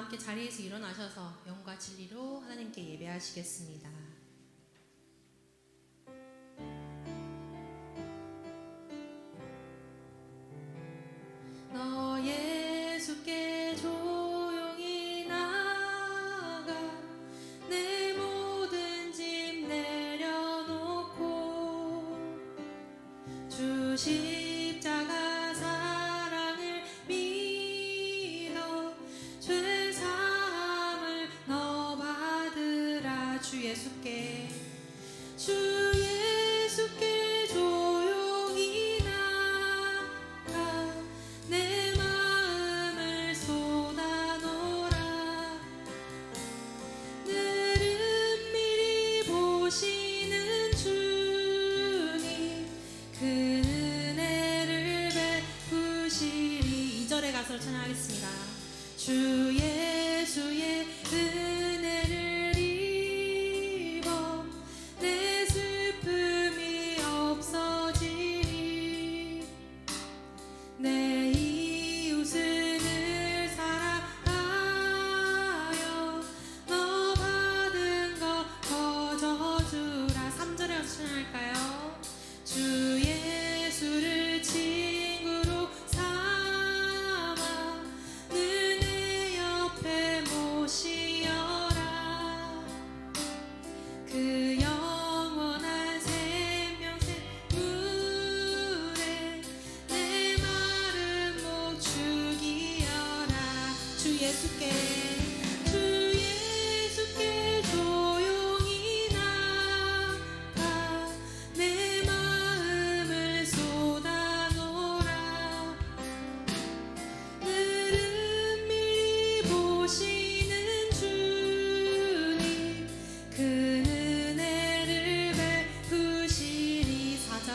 함께 자리에서 일어나셔서 영과 진리로 하나님께 예배하시겠습니다. 너 예수께 조용히 나가 내 모든 짐 내려놓고 주 십자가 사랑을 믿어 죄 사함을 너 받으라. 주 예수께 조용히 나가 내 마음을 쏟아놓으라. 늘은 미리 보시는 주님 그 은혜를 베푸시리. 2절의 가사로 찬양하겠습니다. 주 예수의 은혜를 입어 내 슬픔이 없어지리. 내 이웃을 늘 사랑하여 너 받은 거 거저주라. 3절에 가서 찬양할까요? 주 예수를 친구로 삼아 늘 내 옆에 모시어라. 그 영원한 생명샘 물에 내 마른 목 죽이어라. 주 예수께 조용히 나가 내 마음을 쏟아놓으라. 늘은 미리 보시는 주님 그 은혜를 베푸시리. 4절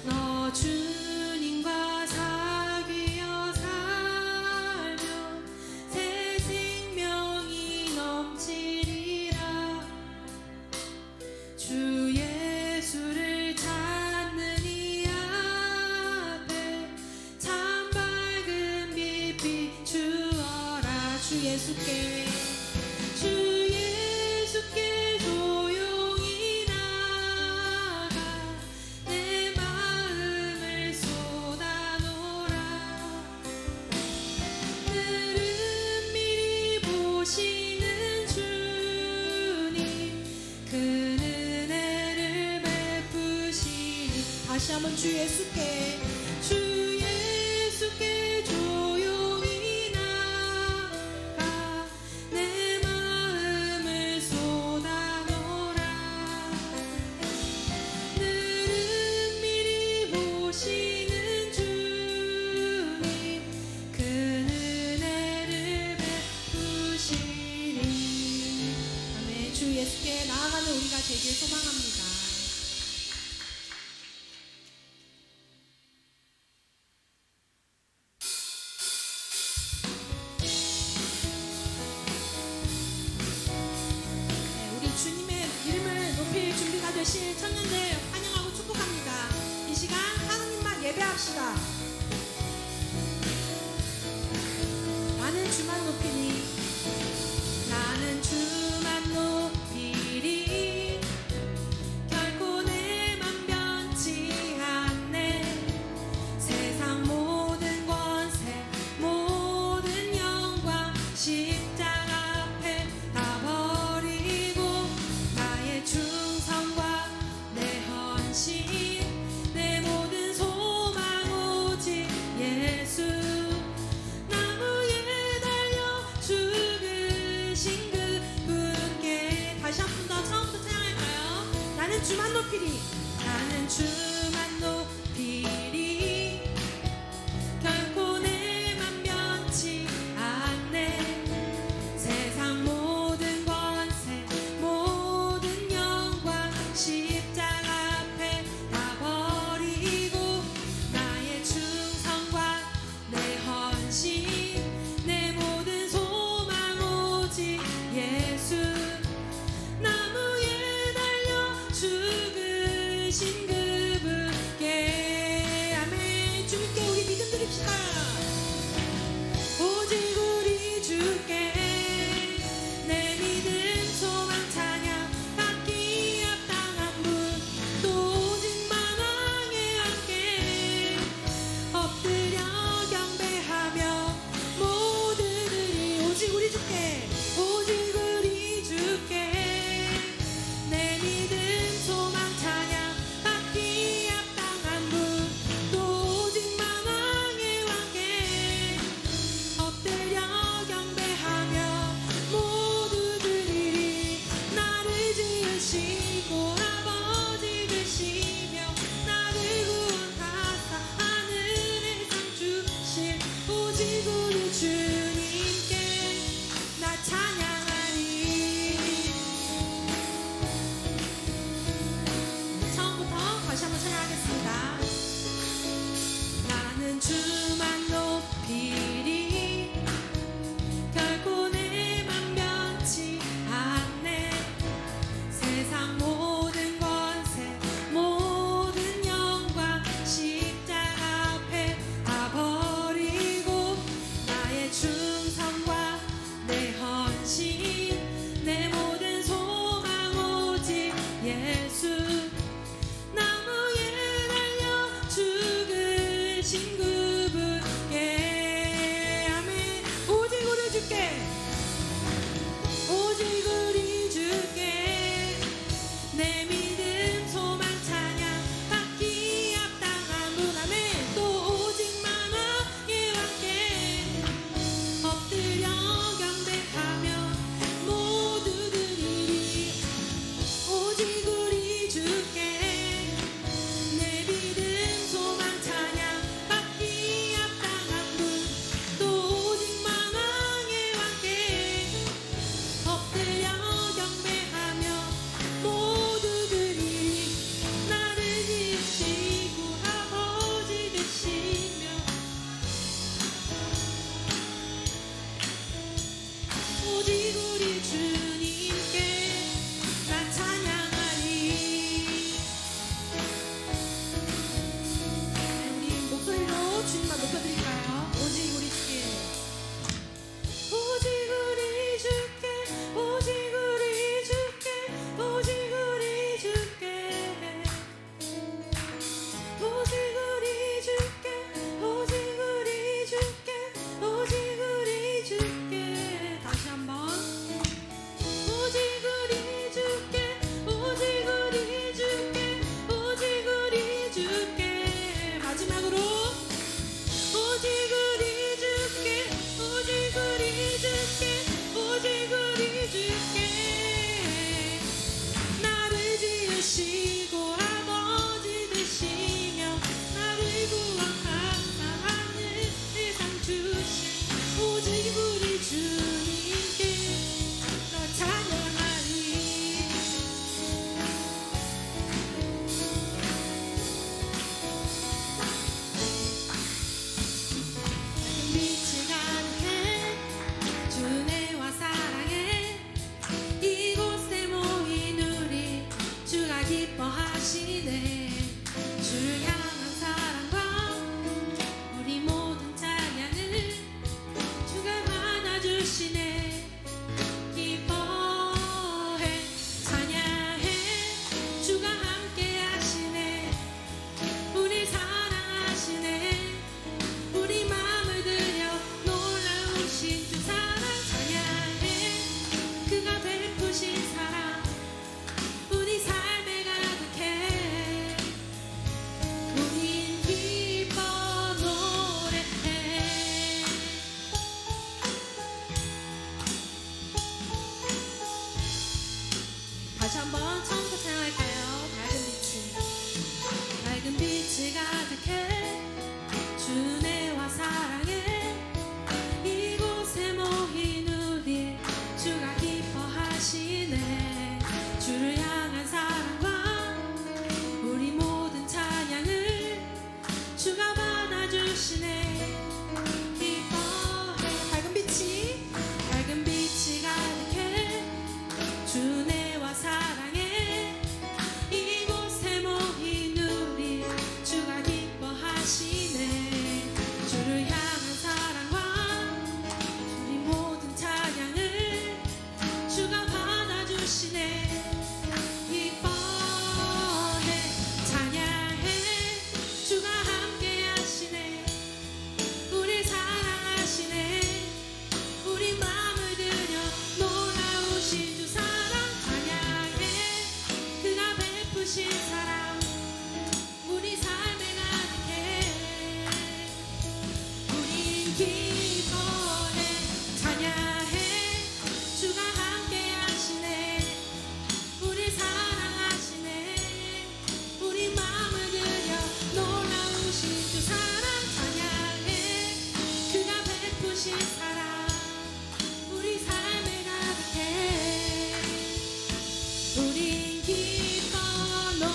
너 주님과 사귀어 살면 새 생명이 넘치리라. 주 예수를 찾는 이 앞에 참 밝은 빛 비추어라. 주 예수께 조용히 나가 내 마음을 쏟아놓으라. 늘은 미리 보시는 주님 그 은혜를 베푸시니. 다시 한번 주 예수께 조용히 나가 내 마음을 쏟아놓으라. 늘은 미리 보시는 주님 그 은혜를 베푸시니. 아멘. 주 예수께 나아가는 우리가 되길 소망합니다. 우리 주님의 이름을 높일 준비가 되신 청년들 환영하고 축복합니다. 이 시간 하느님만 예배합시다. 나는 주만 높이니 나는 주만 높이리. 결코 내 맘 변치 않네. 세상 모든 권세 모든 영광 십자가 앞에 다 버리고 나의 충성과 내 헌신 내 모든 소망 오직 예수. 나무에 달려 죽으신 그분께. 다시 한 번 더 처음부터 찬양할까요? 나는 주만 높이리. 나는 주만 높이리. 결코 내 맘 변치 않네. 세상 모든 권세 모든 영광 십자가 앞에 다 버리고 나의 충성과 내 헌신 내 모든 소망 오직 예수. 나무에 달려 죽으신 그분께 기뻐하시네. 주를 향한 사랑과 우리 모든 찬양을 주가 받아주시네. 기뻐해 찬양해 주가 함께 하시네. 우리 사랑하시네. 우리 마음을 들여 놀라우신 주 사랑 찬양해. 그가 베푸신 사랑 우리 삶에 가득해. 우린 기뻐 노래해. 다시 한번 처음부터 찬양할까요? 밝은 빛이 가득해. 주 은혜와 사랑에 이곳에 모인 우리 주가 기뻐하시네. 주를 향한 사랑과 우리 모든 찬양을 주가 받아주시네. 기뻐해 밝은 빛이 가득해. 주 은혜와 사랑에 이곳에 모인 우리 주가 기뻐하시네. 주를 향한 사랑과 우리 모든 찬양을 주가 받아주시네. 기뻐해 찬양해 주가 함께 하시네. 우리 사랑하시네. 우리 마음을 들여 놀라우신 주 사랑 찬양해. 그가 베푸신 사랑 우리 삶에 가득해. 우린 기뻐해 찬양해 주가 함께 하시네. 우리 사랑하시네. 우리 마음을 들여 놀라우신 주 사랑 찬양해. 그가 베푸신 사랑 우리 삶에 가득해. 우린 기뻐 노래해.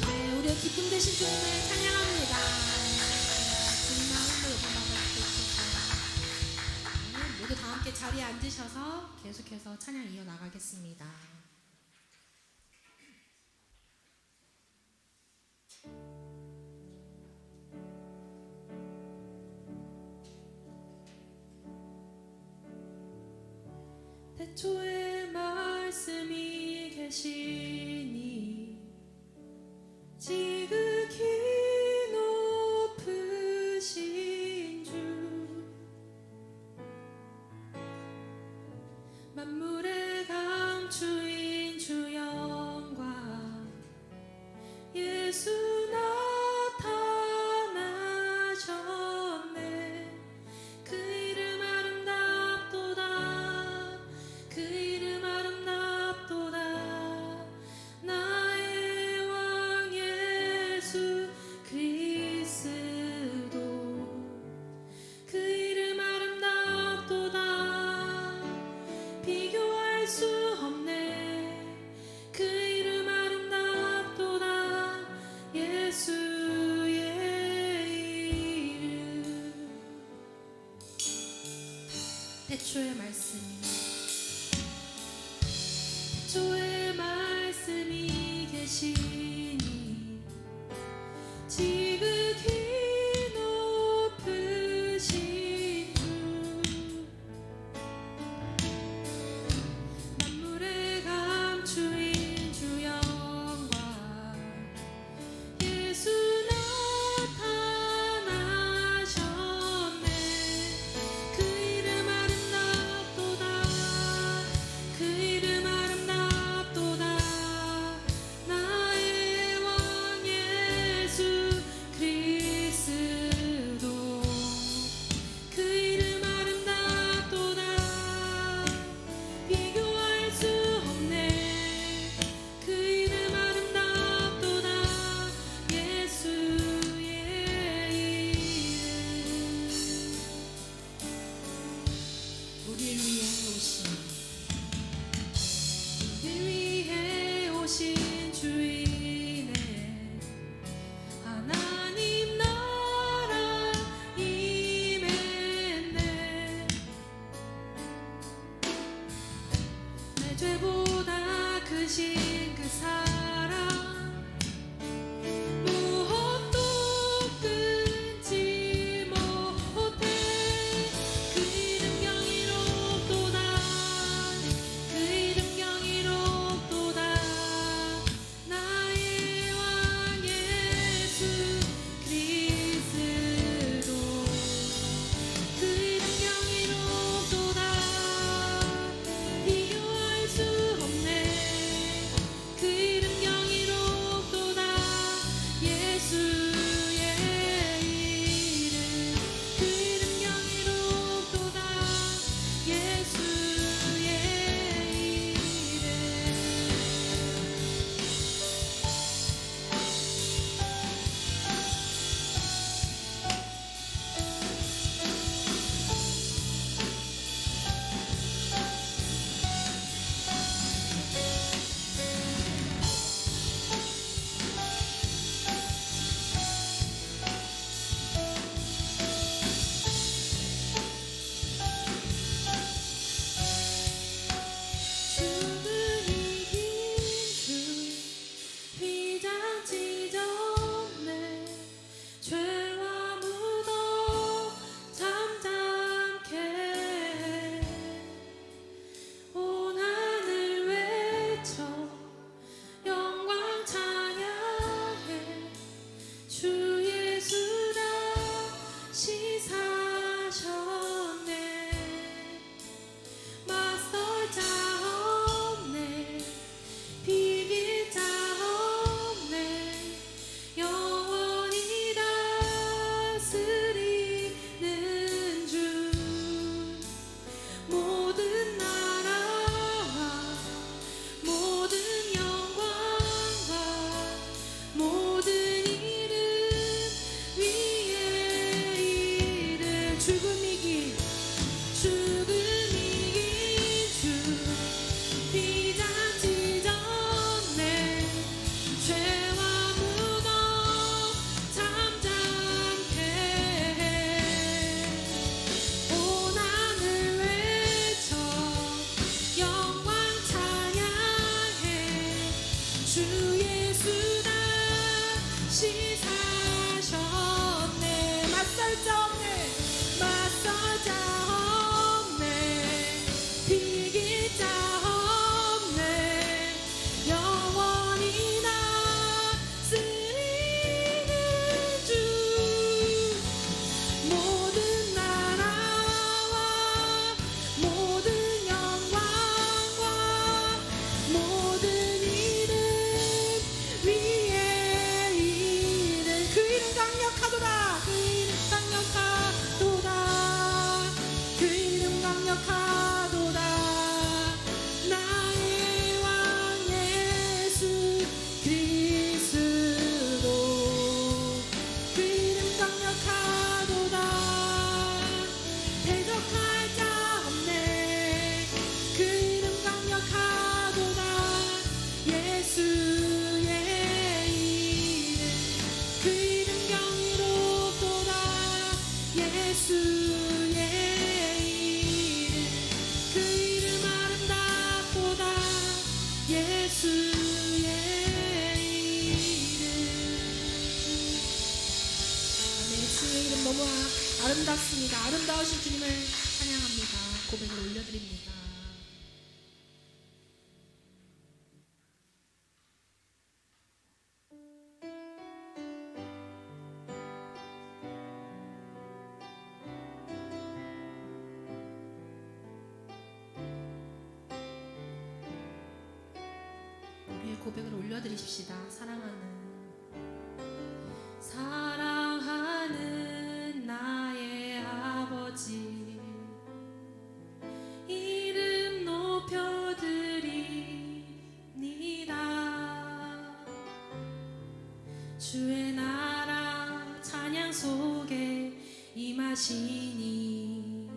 네, 우리의 기쁨 되신 주님을 찬양합니다. 주님 마음으로 고마워. 모두 다 함께 자리에 앉으셔서 계속해서 찬양 이어나가겠습니다. 태초에 말씀이 계시니 지극히 높으신 주 만물의 감추인 주 영광 예수 나타나셨네. 그 이름 아름답도다. 그 이름 아름답도다. 나의 왕 예수 그리스도. 그 이름 아름답도다. 비교할 수 없네. 그 이름 아름답도다. 예수의 이름. 태초의 말씀. 태초의 말씀이 계시니 지극히 높으신 주 만물의 감추인 주 영광 예수 나타나셨네. 그 이름 아름답도다. 그 이름 아름답도다. 나의 강력하도다. 나의 왕 예수 그리스도 그 이름 강력하도다. 대적할 자 없네. 그 이름 강력하도다. 예수의 이름 그 이름 경이롭도다. 예수의 이름 그 이름 아름답도다. 예수의 이름. 아멘. 주의 이름 너무 아름답습니다. 아름다우신 주님을 찬양합니다. 고백을 올려드립니다. 우리의 고백을 올려드리십시다. 사랑하는 나의 아버지 이름 높여드립니다. 주의 나라 찬양 속에 임하시니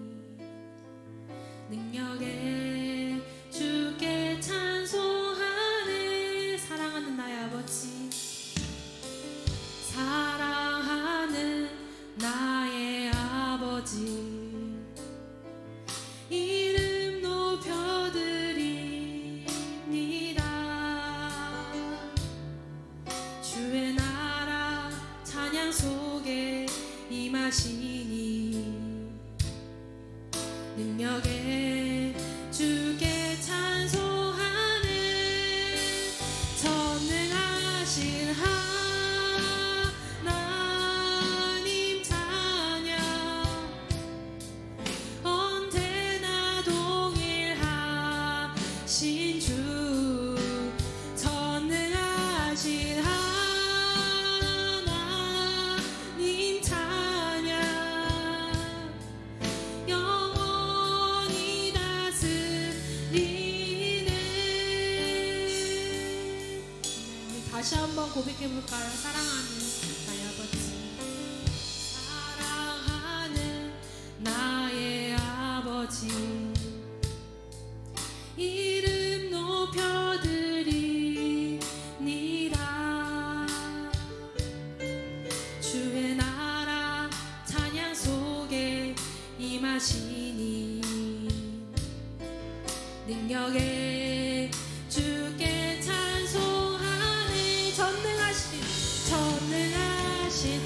능력에 주께 찬송하네. 사랑하는 나의 아버지 사랑하는 나의 아버지 이름 높여드립니다. 주의 나라 찬양 속에 임하시니 능력에 주께 찬송하네. 전능하신 하나님 찬양 언제나 동일하신 주. 전능하신 하나님 찬양 영원히 다스리네. 우리 다시 한번 고백해볼까요? 사랑하는 나의 아버지 사랑하는 나의 아버지 이름 높여드립니다. 주의 나라 찬양 속에 임하시니 능력에 주께 찬송하네. 전능하신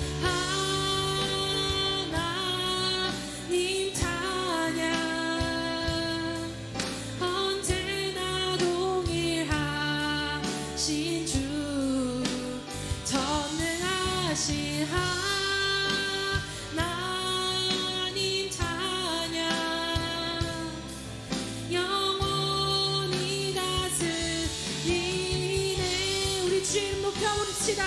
하나님 찬양 언제나 동일하신 주. 전능하신 하나님 찬양 영원히 다스리네. 우리 주 이름 높여부릅시다.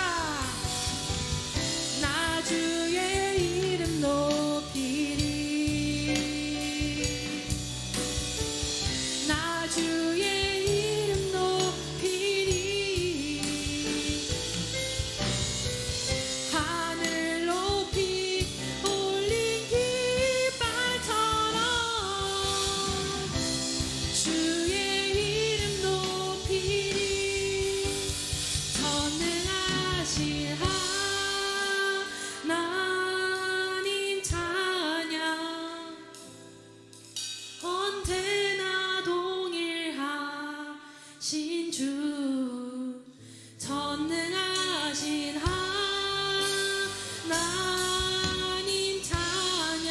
나 주의 이름 높이리. 나 주의 이름 높이리. 하늘 높이 올린 깃발처럼 주의 이름 높이리. 전능하신 하나님 찬양 언제나 동일하신 주. 전능하신 하나님 찬양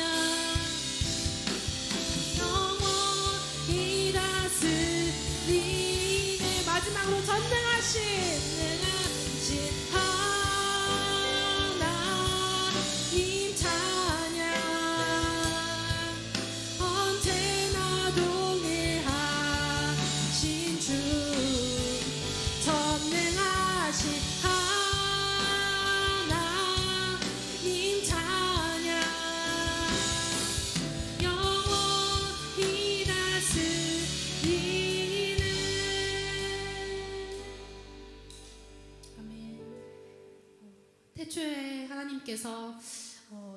영원히 다스리네. 마지막으로 전능하신 하나님 찬양 언제나 동일하신 주. 전능하신 하나님 찬양 영원히 하나님께서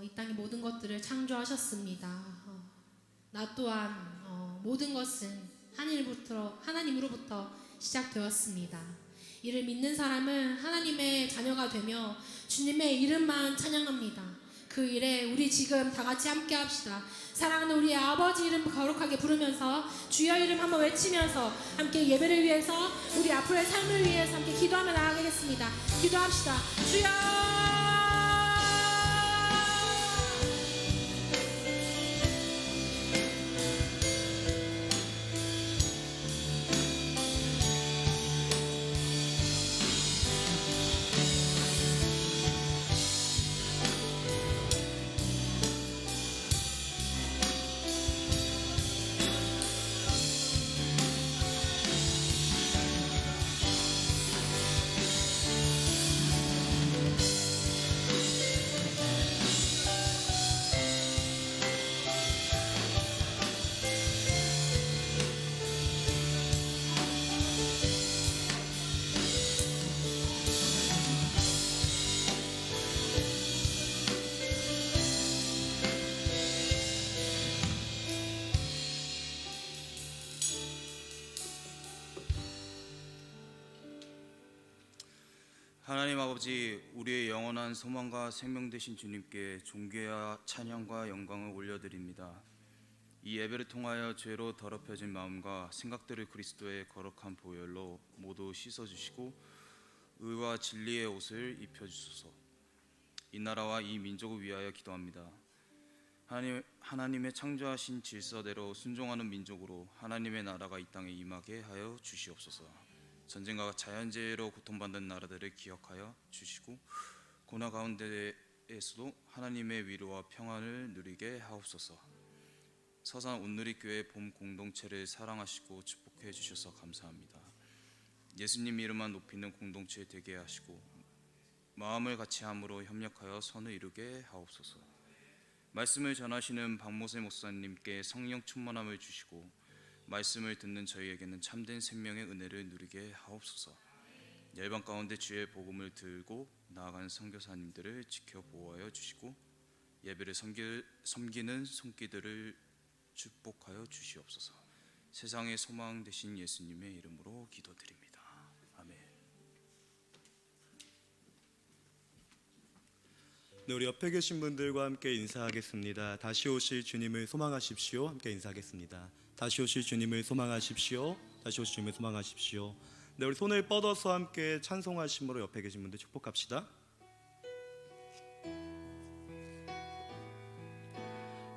이 땅의 모든 것들을 창조하셨습니다. 나 또한 모든 것은 하나님으로부터 시작되었습니다. 이를 믿는 사람은 하나님의 자녀가 되며 주님의 이름만 찬양합니다. 그 일에 우리 지금 다 같이 함께 합시다. 사랑하는 우리 아버지 이름 거룩하게 부르면서 주여 이름 한번 외치면서 함께 예배를 위해서 우리 앞으로의 삶을 위해서 함께 기도하며 나아가겠습니다. 기도합시다. 주여 하나님 아버지, 우리의 영원한 소망과 생명 되신 주님께 존귀와 찬양과 영광을 올려드립니다. 이 예배를 통하여 죄로 더럽혀진 마음과 생각들을 그리스도의 거룩한 보혈로 모두 씻어주시고 의와 진리의 옷을 입혀주소서. 이 나라와 이 민족을 위하여 기도합니다. 하나님의 창조하신 질서대로 순종하는 민족으로 하나님의 나라가 이 땅에 임하게 하여 주시옵소서. 전쟁과 자연재해로 고통받는 나라들을 기억하여 주시고 고난 가운데에서도 하나님의 위로와 평안을 누리게 하옵소서. 서산 온누리교회 봄 공동체를 사랑하시고 축복해 주셔서 감사합니다. 예수님 이름만 높이는 공동체 되게 하시고 마음을 같이 함으로 협력하여 선을 이루게 하옵소서. 말씀을 전하시는 박모세 목사님께 성령 충만함을 주시고 말씀을 듣는 저희에게는 참된 생명의 은혜를 누리게 하옵소서. 열방 가운데 주의 복음을 들고 나아가는 선교사님들을 지켜 보호하여 주시고 예배를 섬기는 손길들을 축복하여 주시옵소서. 세상의 소망 되신 예수님의 이름으로 기도드립니다. 아멘. 네, 우리 옆에 계신 분들과 함께 인사하겠습니다. 다시 오실 주님을 소망하십시오. 함께 인사하겠습니다. 다시 오실 주님을 소망하십시오. 다시 오실 주님을 소망하십시오. 네, 우리 손을 뻗어서 함께 찬송하심으로 옆에 계신 분들 축복합시다.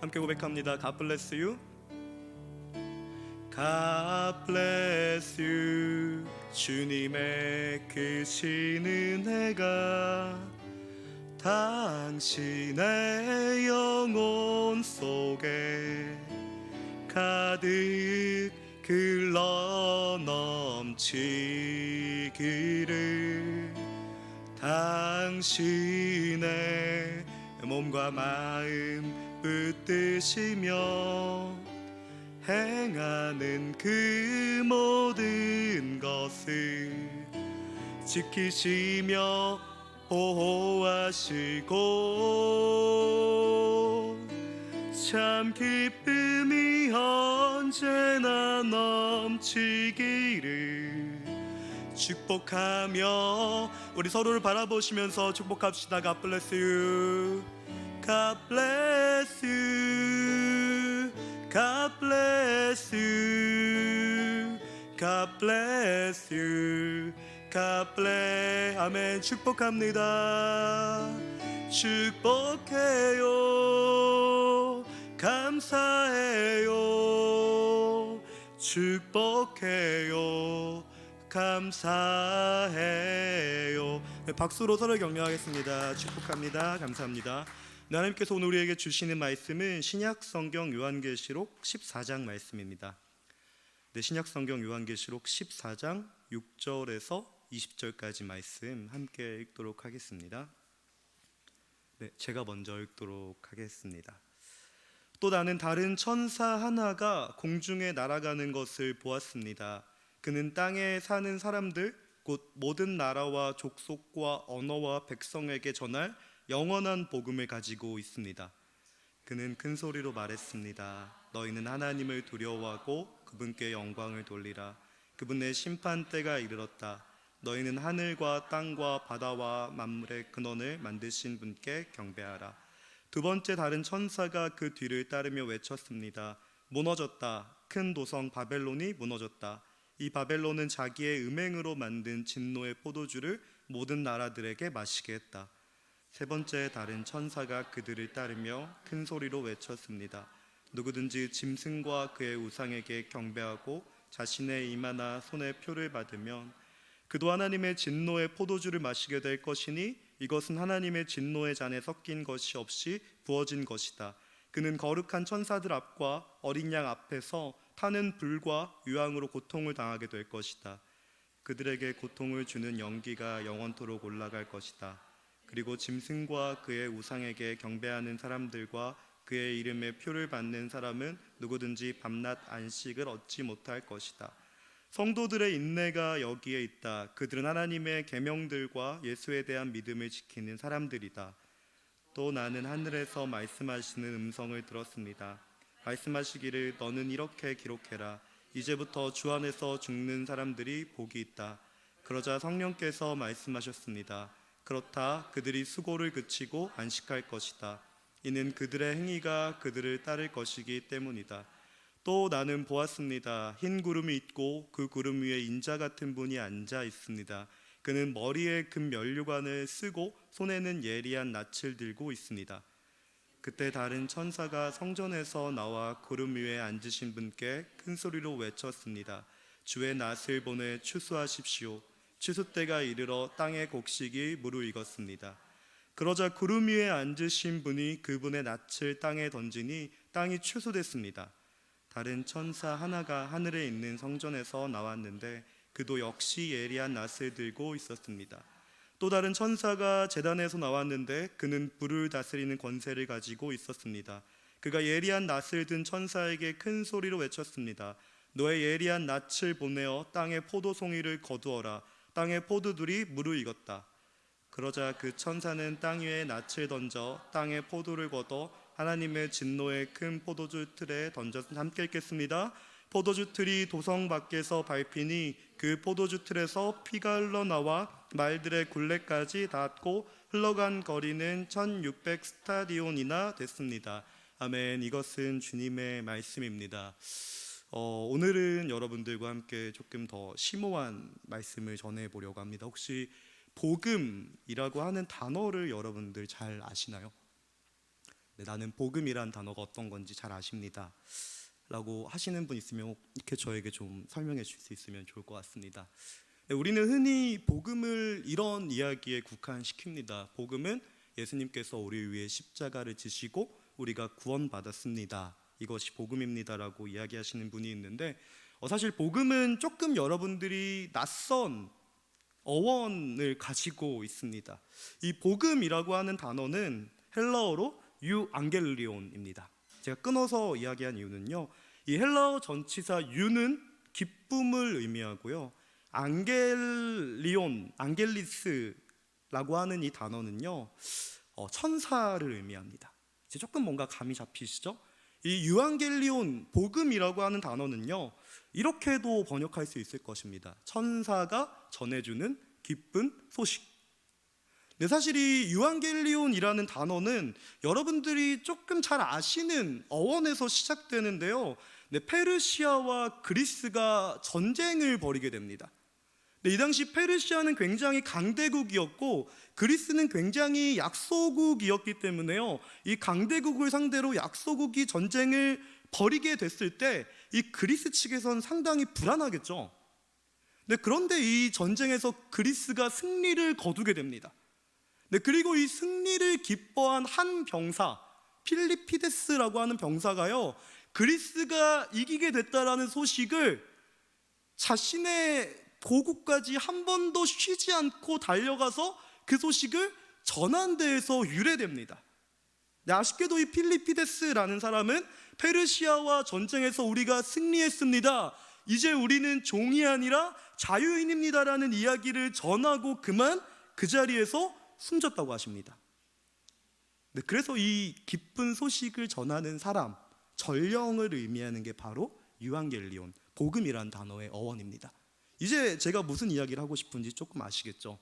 함께 고백합니다. God bless you. God bless you. 주님의 크신 은혜가 당신의 영혼 속에 가득 흘러넘치기를 당신의 몸과 마음 붙드시며 행하는 그 모든 것을 지키시며 보호하시고 참 기쁨이 언제나 넘치기를 축복하며 우리 서로를 바라보시면서 축복합시다. God bless you. God bless you. God bless you. God bless you. God bless. 아멘. 축복합니다. 축복해요. 감사해요. 축복해요. 감사해요. 네, 박수로 서로 격려하겠습니다. 축복합니다. 감사합니다. 하나님께서 오늘 우리에게 주시는 말씀은 신약성경 요한계시록 14장 말씀입니다. 네, 신약성경 요한계시록 14장 6절에서 20절까지 말씀 함께 읽도록 하겠습니다. 네, 제가 먼저 읽도록 하겠습니다. 또 나는 다른 천사 하나가 공중에 날아가는 것을 보았습니다. 그는 땅에 사는 사람들 곧 모든 나라와 족속과 언어와 백성에게 전할 영원한 복음을 가지고 있습니다. 그는 큰 소리로 말했습니다. 너희는 하나님을 두려워하고 그분께 영광을 돌리라. 그분의 심판 때가 이르렀다. 너희는 하늘과 땅과 바다와 만물의 근원을 만드신 분께 경배하라. 두 번째 다른 천사가 그 뒤를 따르며 외쳤습니다. 무너졌다. 큰 도성 바벨론이 무너졌다. 이 바벨론은 자기의 음행으로 만든 진노의 포도주를 모든 나라들에게 마시게 했다. 세 번째 다른 천사가 그들을 따르며 큰 소리로 외쳤습니다. 누구든지 짐승과 그의 우상에게 경배하고 자신의 이마나 손에 표를 받으면 그도 하나님의 진노의 포도주를 마시게 될 것이니 이것은 하나님의 진노의 잔에 섞인 것이 없이 부어진 것이다. 그는 거룩한 천사들 앞과 어린 양 앞에서 타는 불과 유황으로 고통을 당하게 될 것이다. 그들에게 고통을 주는 연기가 영원토록 올라갈 것이다. 그리고 짐승과 그의 우상에게 경배하는 사람들과 그의 이름에 표를 받는 사람은 누구든지 밤낮 안식을 얻지 못할 것이다. 성도들의 인내가 여기에 있다. 그들은 하나님의 계명들과 예수에 대한 믿음을 지키는 사람들이다. 또 나는 하늘에서 말씀하시는 음성을 들었습니다. 말씀하시기를 너는 이렇게 기록해라. 이제부터 주 안에서 죽는 사람들이 복이 있다. 그러자 성령께서 말씀하셨습니다. 그렇다. 그들이 수고를 그치고 안식할 것이다. 이는 그들의 행위가 그들을 따를 것이기 때문이다. 또 나는 보았습니다. 흰 구름이 있고 그 구름 위에 인자 같은 분이 앉아 있습니다. 그는 머리에 금 면류관을 쓰고 손에는 예리한 낯을 들고 있습니다. 그때 다른 천사가 성전에서 나와 구름 위에 앉으신 분께 큰 소리로 외쳤습니다. 주의 낯을 보내 추수하십시오. 추수 때가 이르러 땅의 곡식이 무르익었습니다. 그러자 구름 위에 앉으신 분이 그분의 낯을 땅에 던지니 땅이 추수됐습니다. 다른 천사 하나가 하늘에 있는 성전에서 나왔는데 그도 역시 예리한 낫을 들고 있었습니다. 또 다른 천사가 제단에서 나왔는데 그는 불을 다스리는 권세를 가지고 있었습니다. 그가 예리한 낫을 든 천사에게 큰 소리로 외쳤습니다. 너의 예리한 낫을 보내어 땅의 포도송이를 거두어라. 땅의 포도들이 무르익었다. 그러자 그 천사는 땅 위에 낫을 던져 땅의 포도를 걷어 하나님의 진노의 큰 포도주 틀에 던져서 함께 읽겠습니다. 포도주 틀이 도성 밖에서 밟히니 그 포도주 틀에서 피가 흘러나와 말들의 굴레까지 닿았고 흘러간 거리는 1600 스타디온이나 됐습니다. 아멘. 이것은 주님의 말씀입니다. 오늘은 여러분들과 함께 조금 더 심오한 말씀을 전해보려고 합니다. 혹시 복음이라고 하는 단어를 여러분들 잘 아시나요? 네, 나는 복음이란 단어가 어떤 건지 잘 아십니다 라고 하시는 분 있으면 이렇게 저에게 좀 설명해 줄 수 있으면 좋을 것 같습니다. 네, 우리는 흔히 복음을 이런 이야기에 국한시킵니다. 복음은 예수님께서 우리 위해 십자가를 지시고 우리가 구원받았습니다. 이것이 복음입니다라고 이야기하시는 분이 있는데 사실 복음은 조금 여러분들이 낯선 어원을 가지고 있습니다. 이 복음이라고 하는 단어는 헬라어로 유앙겔리온입니다. 제가 끊어서 이야기한 이유는요, 이 헬라어 전치사 유는 기쁨을 의미하고요, 앙겔리온, 앙겔리스라고 하는 이 단어는요, 천사를 의미합니다. 이제 조금 뭔가 감이 잡히시죠? 이 유앙겔리온, 복음이라고 하는 단어는요, 이렇게도 번역할 수 있을 것입니다. 천사가 전해주는 기쁜 소식. 근데 사실 이 유앙겔리온이라는 단어는 여러분들이 조금 잘 아시는 어원에서 시작되는데요, 페르시아와 그리스가 전쟁을 벌이게 됩니다. 이 당시 페르시아는 굉장히 강대국이었고 그리스는 굉장히 약소국이었기 때문에요, 이 강대국을 상대로 약소국이 전쟁을 벌이게 됐을 때 이 그리스 측에서는 상당히 불안하겠죠. 그런데 이 전쟁에서 그리스가 승리를 거두게 됩니다. 그리고 이 승리를 기뻐한 한 병사, 필리피데스라고 하는 병사가요, 그리스가 이기게 됐다라는 소식을 자신의 고국까지 한 번도 쉬지 않고 달려가서 그 소식을 전한 데에서 유래됩니다. 아쉽게도 이 필리피데스라는 사람은 페르시아와 전쟁에서 우리가 승리했습니다, 이제 우리는 종이 아니라 자유인입니다라는 이야기를 전하고 그만 그 자리에서 숨졌다고 하십니다. 네, 그래서 이 기쁜 소식을 전하는 사람, 전령을 의미하는 게 바로 유앙겔리온, 복음이란 단어의 어원입니다. 이제 제가 무슨 이야기를 하고 싶은지 조금 아시겠죠?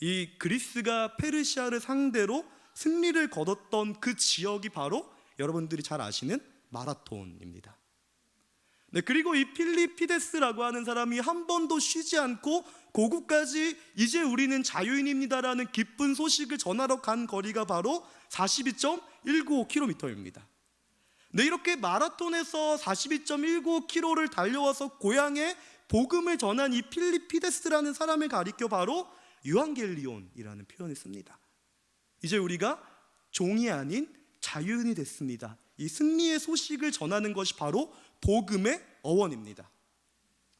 이 그리스가 페르시아를 상대로 승리를 거뒀던 그 지역이 바로 여러분들이 잘 아시는 마라톤입니다. 네, 그리고 이 필리피데스라고 하는 사람이 한 번도 쉬지 않고 고국까지 이제 우리는 자유인입니다라는 기쁜 소식을 전하러 간 거리가 바로 42.195km입니다. 네, 이렇게 마라톤에서 42.195km를 달려와서 고향에 복음을 전한 이 필리피데스라는 사람을 가리켜 바로 유앙겔리온이라는 표현을 씁니다. 이제 우리가 종이 아닌 자유인이 됐습니다. 이 승리의 소식을 전하는 것이 바로 복음의 어원입니다.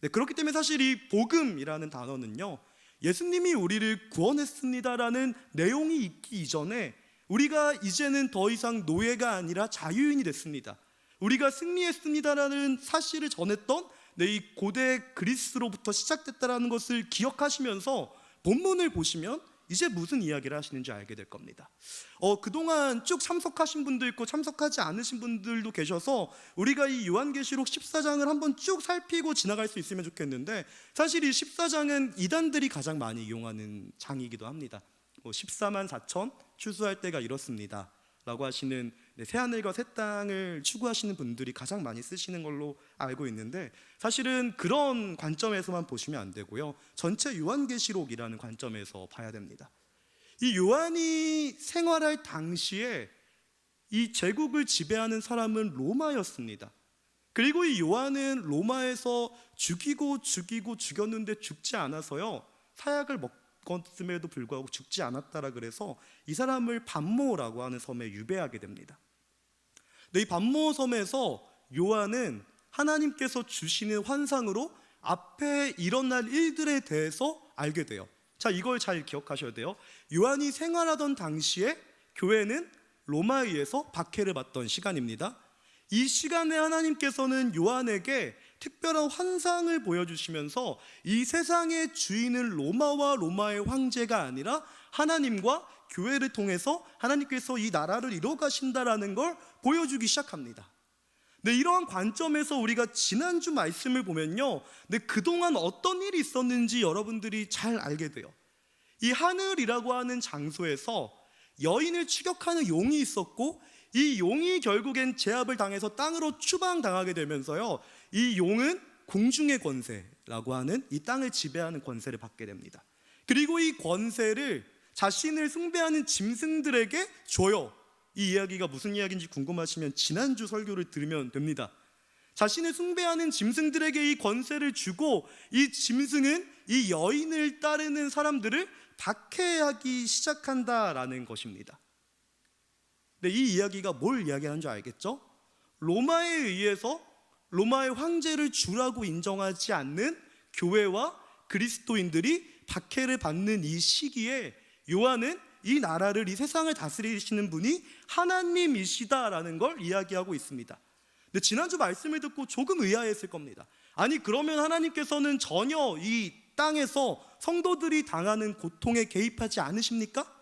네, 그렇기 때문에 사실 이 복음이라는 단어는요, 예수님이 우리를 구원했습니다라는 내용이 있기 이전에 우리가 이제는 더 이상 노예가 아니라 자유인이 됐습니다, 우리가 승리했습니다라는 사실을 전했던 이 고대 그리스로부터 시작됐다라는 것을 기억하시면서 본문을 보시면 이제 무슨 이야기를 하시는지 알게 될 겁니다. 그동안 쭉 참석하신 분도 있고 참석하지 않으신 분들도 계셔서 우리가 이 요한계시록 14장을 한번 쭉 살피고 지나갈 수 있으면 좋겠는데, 사실 이 14장은 이단들이 가장 많이 이용하는 장이기도 합니다. 14만 4천 추수할 때가 이렇습니다 라고 하시는 새하늘과 새 땅을 추구하시는 분들이 가장 많이 쓰시는 걸로 알고 있는데, 사실은 그런 관점에서만 보시면 안 되고요, 전체 요한계시록이라는 관점에서 봐야 됩니다. 이 요한이 생활할 당시에 이 제국을 지배하는 사람은 로마였습니다. 그리고 이 요한은 로마에서 죽였는데 죽지 않아서요, 사약을 먹었음에도 불구하고 죽지 않았다라 그래서 이 사람을 반모라고 하는 섬에 유배하게 됩니다. 이 반모 섬에서 요한은 하나님께서 주시는 환상으로 앞에 일어날 일들에 대해서 알게 돼요. 자, 이걸 잘 기억하셔야 돼요. 요한이 생활하던 당시에 교회는 로마에 의해서 박해를 받던 시간입니다. 이 시간에 하나님께서는 요한에게 특별한 환상을 보여주시면서 이 세상의 주인은 로마와 로마의 황제가 아니라 하나님과 교회를 통해서 하나님께서 이 나라를 이루어 가신다라는 걸 보여주기 시작합니다. 네, 이러한 관점에서 우리가 지난주 말씀을 보면요, 그동안 어떤 일이 있었는지 여러분들이 잘 알게 돼요. 이 하늘이라고 하는 장소에서 여인을 추격하는 용이 있었고, 이 용이 결국엔 제압을 당해서 땅으로 추방당하게 되면서요, 이 용은 공중의 권세라고 하는 이 땅을 지배하는 권세를 받게 됩니다. 그리고 이 권세를 자신을 숭배하는 짐승들에게 줘요. 이 이야기가 무슨 이야기인지 궁금하시면 지난주 설교를 들으면 됩니다. 자신을 숭배하는 짐승들에게 이 권세를 주고, 이 짐승은 이 여인을 따르는 사람들을 박해하기 시작한다라는 것입니다. 네, 이 이야기가 뭘 이야기하는 줄 알겠죠? 로마에 의해서 로마의 황제를 주라고 인정하지 않는 교회와 그리스도인들이 박해를 받는 이 시기에 요한은 이 나라를, 이 세상을 다스리시는 분이 하나님이시다라는 걸 이야기하고 있습니다. 근데 지난주 말씀을 듣고 조금 의아했을 겁니다. 아니, 그러면 하나님께서는 전혀 이 땅에서 성도들이 당하는 고통에 개입하지 않으십니까?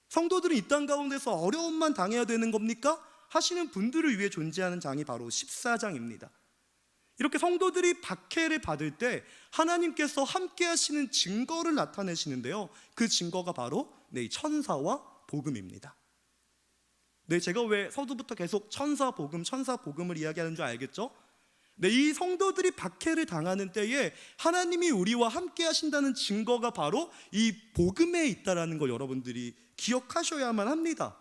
성도들은 이 땅 가운데서 어려움만 당해야 되는 겁니까? 하시는 분들을 위해 존재하는 장이 바로 14장입니다. 이렇게 성도들이 박해를 받을 때 하나님께서 함께 하시는 증거를 나타내시는데요, 그 증거가 바로 이 천사와 복음입니다. 네, 제가 왜 서두부터 계속 천사 복음을 이야기하는 줄 알겠죠? 네, 이 성도들이 박해를 당하는 때에 하나님이 우리와 함께 하신다는 증거가 바로 이 복음에 있다라는 걸 여러분들이 기억하셔야만 합니다.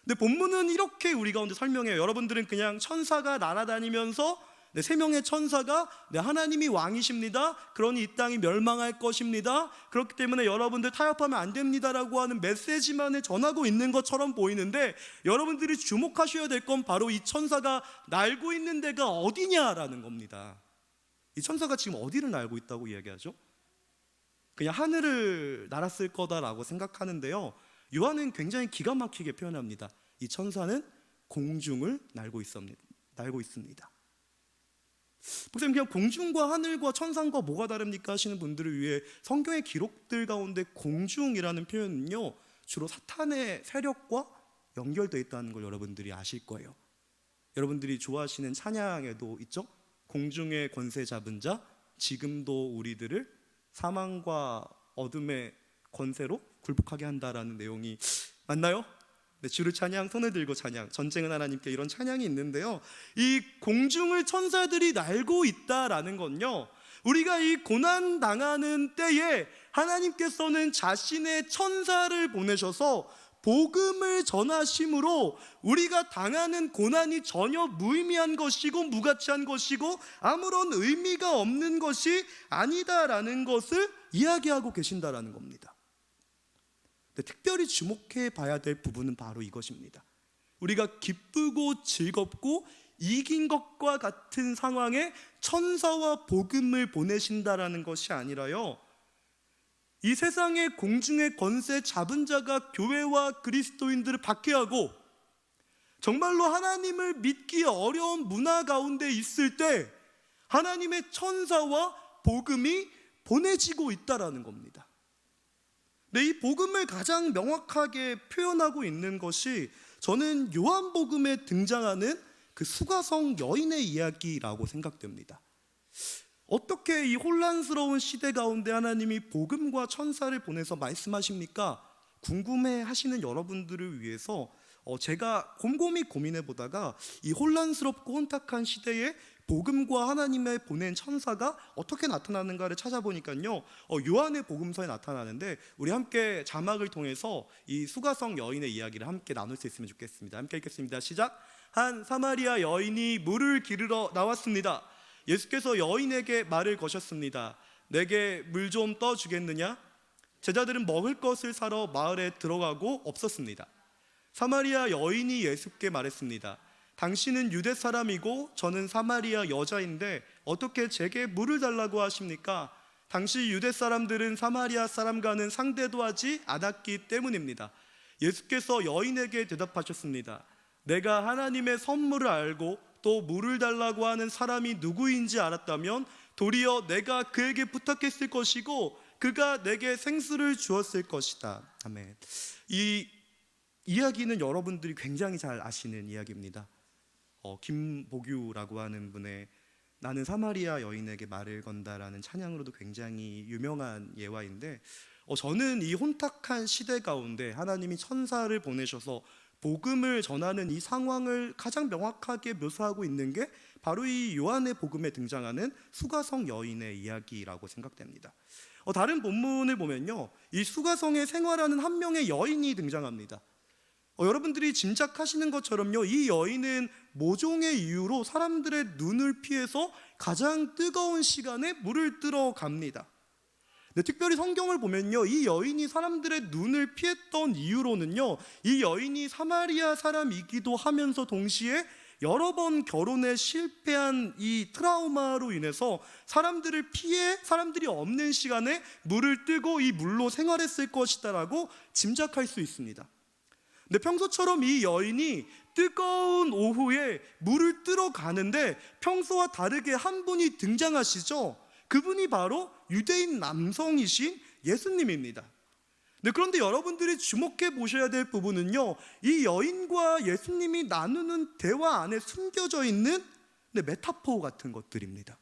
근데 본문은 이렇게 우리 가운데 설명해요. 여러분들은 그냥 천사가 날아다니면서 세 명의 천사가 하나님이 왕이십니다, 그러니 이 땅이 멸망할 것입니다, 그렇기 때문에 여러분들 타협하면 안 됩니다라고 하는 메시지만을 전하고 있는 것처럼 보이는데, 여러분들이 주목하셔야 될 건 바로 이 천사가 날고 있는 데가 어디냐라는 겁니다. 이 천사가 지금 어디를 날고 있다고 이야기하죠? 그냥 하늘을 날았을 거다라고 생각하는데요, 요한은 굉장히 기가 막히게 표현합니다. 이 천사는 공중을 날고 있습니다. 목사님, 그냥 공중과 하늘과 천상과 뭐가 다릅니까 하시는 분들을 위해 성경의 기록들 가운데 공중이라는 표현은요, 주로 사탄의 세력과 연결되어 있다는 걸 여러분들이 아실 거예요. 여러분들이 좋아하시는 찬양에도 있죠? 공중의 권세 잡은 자, 지금도 우리들을 사망과 어둠의 권세로 굴복하게 한다라는 내용이 맞나요? 네, 주를 찬양, 손을 들고 찬양, 전쟁은 하나님께, 이런 찬양이 있는데요, 이 공중을 천사들이 날고 있다라는 건요, 우리가 이 고난 당하는 때에 하나님께서는 자신의 천사를 보내셔서 복음을 전하심으로 우리가 당하는 고난이 전혀 무의미한 것이고 무가치한 것이고 아무런 의미가 없는 것이 아니다라는 것을 이야기하고 계신다라는 겁니다. 특별히 주목해 봐야 될 부분은 바로 이것입니다. 우리가 기쁘고 즐겁고 이긴 것과 같은 상황에 천사와 복음을 보내신다라는 것이 아니라요, 이 세상의 공중의 권세 잡은 자가 교회와 그리스도인들을 박해하고 정말로 하나님을 믿기 어려운 문화 가운데 있을 때 하나님의 천사와 복음이 보내지고 있다라는 겁니다. 네, 이 복음을 가장 명확하게 표현하고 있는 것이 저는 요한복음에 등장하는 그 수가성 여인의 이야기라고 생각됩니다. 어떻게 이 혼란스러운 시대 가운데 하나님이 복음과 천사를 보내서 말씀하십니까? 궁금해 하시는 여러분들을 위해서 제가 곰곰이 고민해 보다가 이 혼란스럽고 혼탁한 시대에 복음과 하나님의 보낸 천사가 어떻게 나타나는가를 찾아보니까요, 요한의 복음서에 나타나는데, 우리 함께 자막을 통해서 이 수가성 여인의 이야기를 함께 나눌 수 있으면 좋겠습니다. 함께 읽겠습니다. 시작. 한 사마리아 여인이 물을 기르러 나왔습니다. 예수께서 여인에게 말을 거셨습니다. 내게 물 좀 떠주겠느냐? 제자들은 먹을 것을 사러 마을에 들어가고 없었습니다. 사마리아 여인이 예수께 말했습니다. 당신은 유대 사람이고 저는 사마리아 여자인데 어떻게 제게 물을 달라고 하십니까? 당시 유대 사람들은 사마리아 사람과는 상대도 하지 않았기 때문입니다. 예수께서 여인에게 대답하셨습니다. 내가 하나님의 선물을 알고 또 물을 달라고 하는 사람이 누구인지 알았다면 도리어 내가 그에게 부탁했을 것이고 그가 내게 생수를 주었을 것이다. 아멘. 이 이야기는 여러분들이 굉장히 잘 아시는 이야기입니다. 김보규라고 하는 분의 나는 사마리아 여인에게 말을 건다라는 찬양으로도 굉장히 유명한 예화인데, 저는 이 혼탁한 시대 가운데 하나님이 천사를 보내셔서 복음을 전하는 이 상황을 가장 명확하게 묘사하고 있는 게 바로 이 요한의 복음에 등장하는 수가성 여인의 이야기라고 생각됩니다. 다른 본문을 보면요, 이 수가성에 생활하는 한 명의 여인이 등장합니다. 여러분들이 짐작하시는 것처럼요, 이 여인은 모종의 이유로 사람들의 눈을 피해서 가장 뜨거운 시간에 물을 뜨러 갑니다. 네, 특별히 성경을 보면요, 이 여인이 사람들의 눈을 피했던 이유로는요, 이 여인이 사마리아 사람이기도 하면서 동시에 여러 번 결혼에 실패한 이 트라우마로 인해서 사람들을 피해 사람들이 없는 시간에 물을 뜨고 이 물로 생활했을 것이다라고 짐작할 수 있습니다. 근데 평소처럼 이 여인이 뜨거운 오후에 물을 뜨러 가는데 평소와 다르게 한 분이 등장하시죠. 그분이 바로 유대인 남성이신 예수님입니다. 네, 그런데 여러분들이 주목해 보셔야 될 부분은요, 이 여인과 예수님이 나누는 대화 안에 숨겨져 있는 메타포 같은 것들입니다.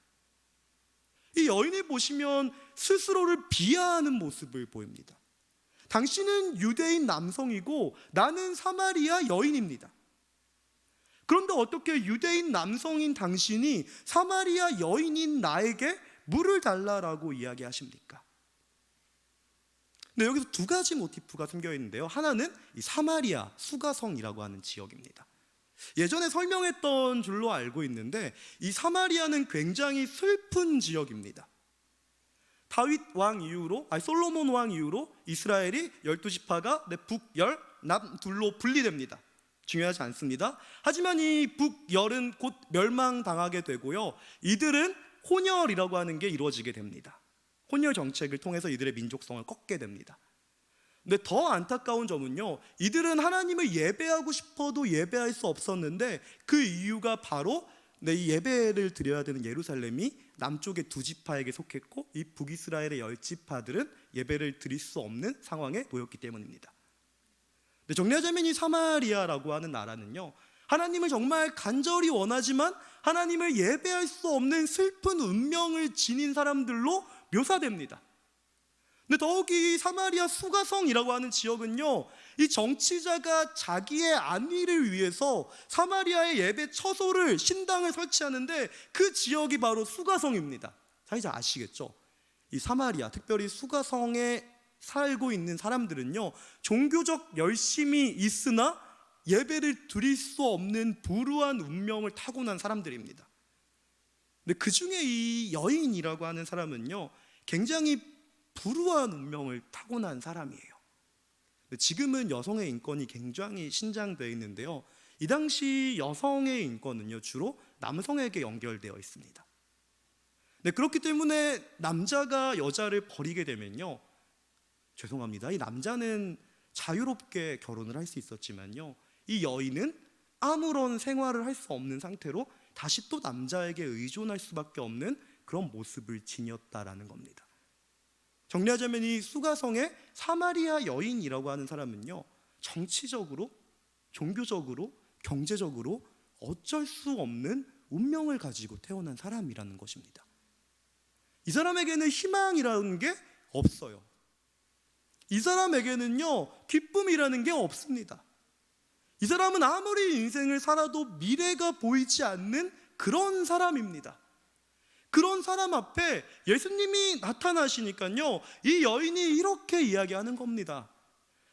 이 여인을 보시면 스스로를 비하하는 모습을 보입니다. 당신은 유대인 남성이고 나는 사마리아 여인입니다. 그런데 어떻게 유대인 남성인 당신이 사마리아 여인인 나에게 물을 달라라고 이야기하십니까? 네, 여기서 두 가지 모티프가 숨겨 있는데요. 하나는 이 사마리아 수가성이라고 하는 지역입니다. 예전에 설명했던 줄로 알고 있는데 이 사마리아는 굉장히 슬픈 지역입니다. 다윗 왕 이후로, 솔로몬 왕 이후로 이스라엘이 12지파가 북열, 남둘로 분리됩니다. 중요하지 않습니다. 하지만 이 북열은 곧 멸망당하게 되고요, 이들은 혼혈이라고 하는 게 이루어지게 됩니다. 혼혈 정책을 통해서 이들의 민족성을 꺾게 됩니다. 근데 더 안타까운 점은요, 이들은 하나님을 예배하고 싶어도 예배할 수 없었는데 그 이유가 바로 이 예배를 드려야 되는 예루살렘이 남쪽의 두 지파에게 속했고 이 북이스라엘의 10지파들은 예배를 드릴 수 없는 상황에 놓였기 때문입니다. 근데 정리하자면 이 사마리아라고 하는 나라는요, 하나님을 정말 간절히 원하지만 하나님을 예배할 수 없는 슬픈 운명을 지닌 사람들로 묘사됩니다. 근데 더욱이 이 사마리아 수가성이라고 하는 지역은요, 이 정치자가 자기의 안위를 위해서 사마리아의 예배 처소를, 신당을 설치하는데 그 지역이 바로 수가성입니다. 사실 아시겠죠? 이 사마리아, 특별히 수가성에 살고 있는 사람들은요, 종교적 열심이 있으나 예배를 드릴 수 없는 불우한 운명을 타고난 사람들입니다. 근데 그 중에 이 여인이라고 하는 사람은요, 굉장히 불우한 운명을 타고난 사람이에요. 지금은 여성의 인권이 굉장히 신장되어 있는데요, 이 당시 여성의 인권은요, 주로 남성에게 연결되어 있습니다. 네, 그렇기 때문에 남자가 여자를 버리게 되면요, 죄송합니다, 이 남자는 자유롭게 결혼을 할 수 있었지만요, 이 여인은 아무런 생활을 할 수 없는 상태로 다시 또 남자에게 의존할 수밖에 없는 그런 모습을 지녔다라는 겁니다. 정리하자면 이 수가성의 사마리아 여인이라고 하는 사람은요, 정치적으로, 종교적으로, 경제적으로 어쩔 수 없는 운명을 가지고 태어난 사람이라는 것입니다. 이 사람에게는 희망이라는 게 없어요. 이 사람에게는요, 기쁨이라는 게 없습니다. 이 사람은 아무리 인생을 살아도 미래가 보이지 않는 그런 사람입니다. 그런 사람 앞에 예수님이 나타나시니까요, 이 여인이 이렇게 이야기하는 겁니다.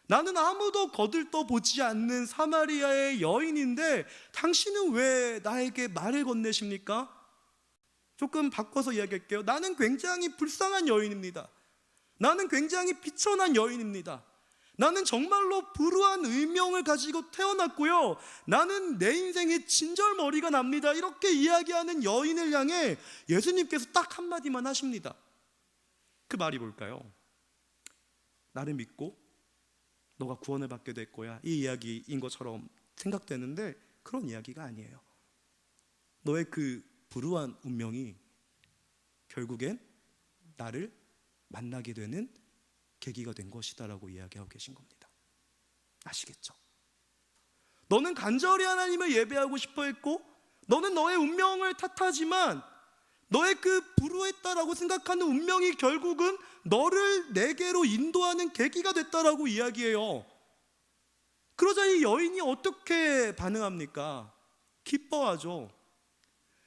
나는 아무도 거들떠 보지 않는 사마리아의 여인인데 당신은 왜 나에게 말을 건네십니까? 조금 바꿔서 이야기할게요. 나는 굉장히 불쌍한 여인입니다. 나는 굉장히 비천한 여인입니다. 나는 정말로 불우한 의명을 가지고 태어났고요, 나는 내 인생에 진절머리가 납니다. 이렇게 이야기하는 여인을 향해 예수님께서 딱 한마디만 하십니다. 그 말이 뭘까요? 나를 믿고 너가 구원을 받게 될 거야, 이 이야기인 것처럼 생각되는데 그런 이야기가 아니에요. 너의 그 불우한 운명이 결국엔 나를 만나게 되는 계기가 된 것이다라고 이야기하고 계신 겁니다. 아시겠죠? 너는 간절히 하나님을 예배하고 싶어 했고, 너는 너의 운명을 탓하지만 너의 그 불우했다라고 생각하는 운명이 결국은 너를 내게로 인도하는 계기가 됐다라고 이야기해요. 그러자 이 여인이 어떻게 반응합니까? 기뻐하죠.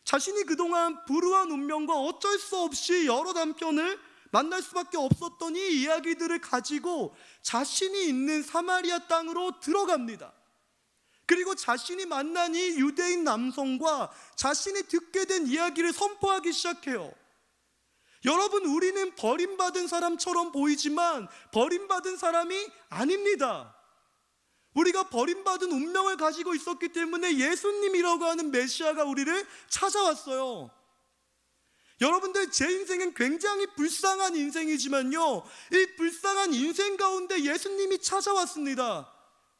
자신이 그동안 불우한 운명과 어쩔 수 없이 여러 남편을 만날 수밖에 없었던 이 이야기들을 가지고 자신이 있는 사마리아 땅으로 들어갑니다. 그리고 자신이 만난 이 유대인 남성과 자신이 듣게 된 이야기를 선포하기 시작해요. 여러분, 우리는 버림받은 사람처럼 보이지만 버림받은 사람이 아닙니다. 우리가 버림받은 운명을 가지고 있었기 때문에 예수님이라고 하는 메시아가 우리를 찾아왔어요. 여러분들, 제 인생은 굉장히 불쌍한 인생이지만요, 이 불쌍한 인생 가운데 예수님이 찾아왔습니다.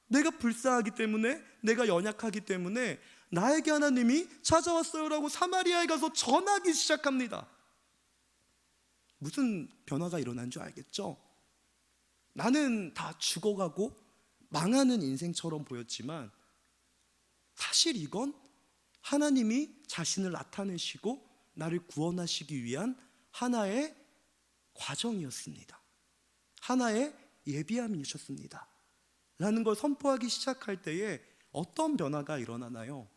내가 불쌍하기 때문에, 내가 연약하기 때문에 나에게 하나님이 찾아왔어요 라고 사마리아에 가서 전하기 시작합니다. 무슨 변화가 일어난 줄 알겠죠? 나는 다 죽어가고 망하는 인생처럼 보였지만 사실 이건 하나님이 자신을 나타내시고 나를 구원하시기 위한 하나의 과정이었습니다. 하나의 예비함이셨습니다 라는 걸 선포하기 시작할 때에 어떤 변화가 일어나나요?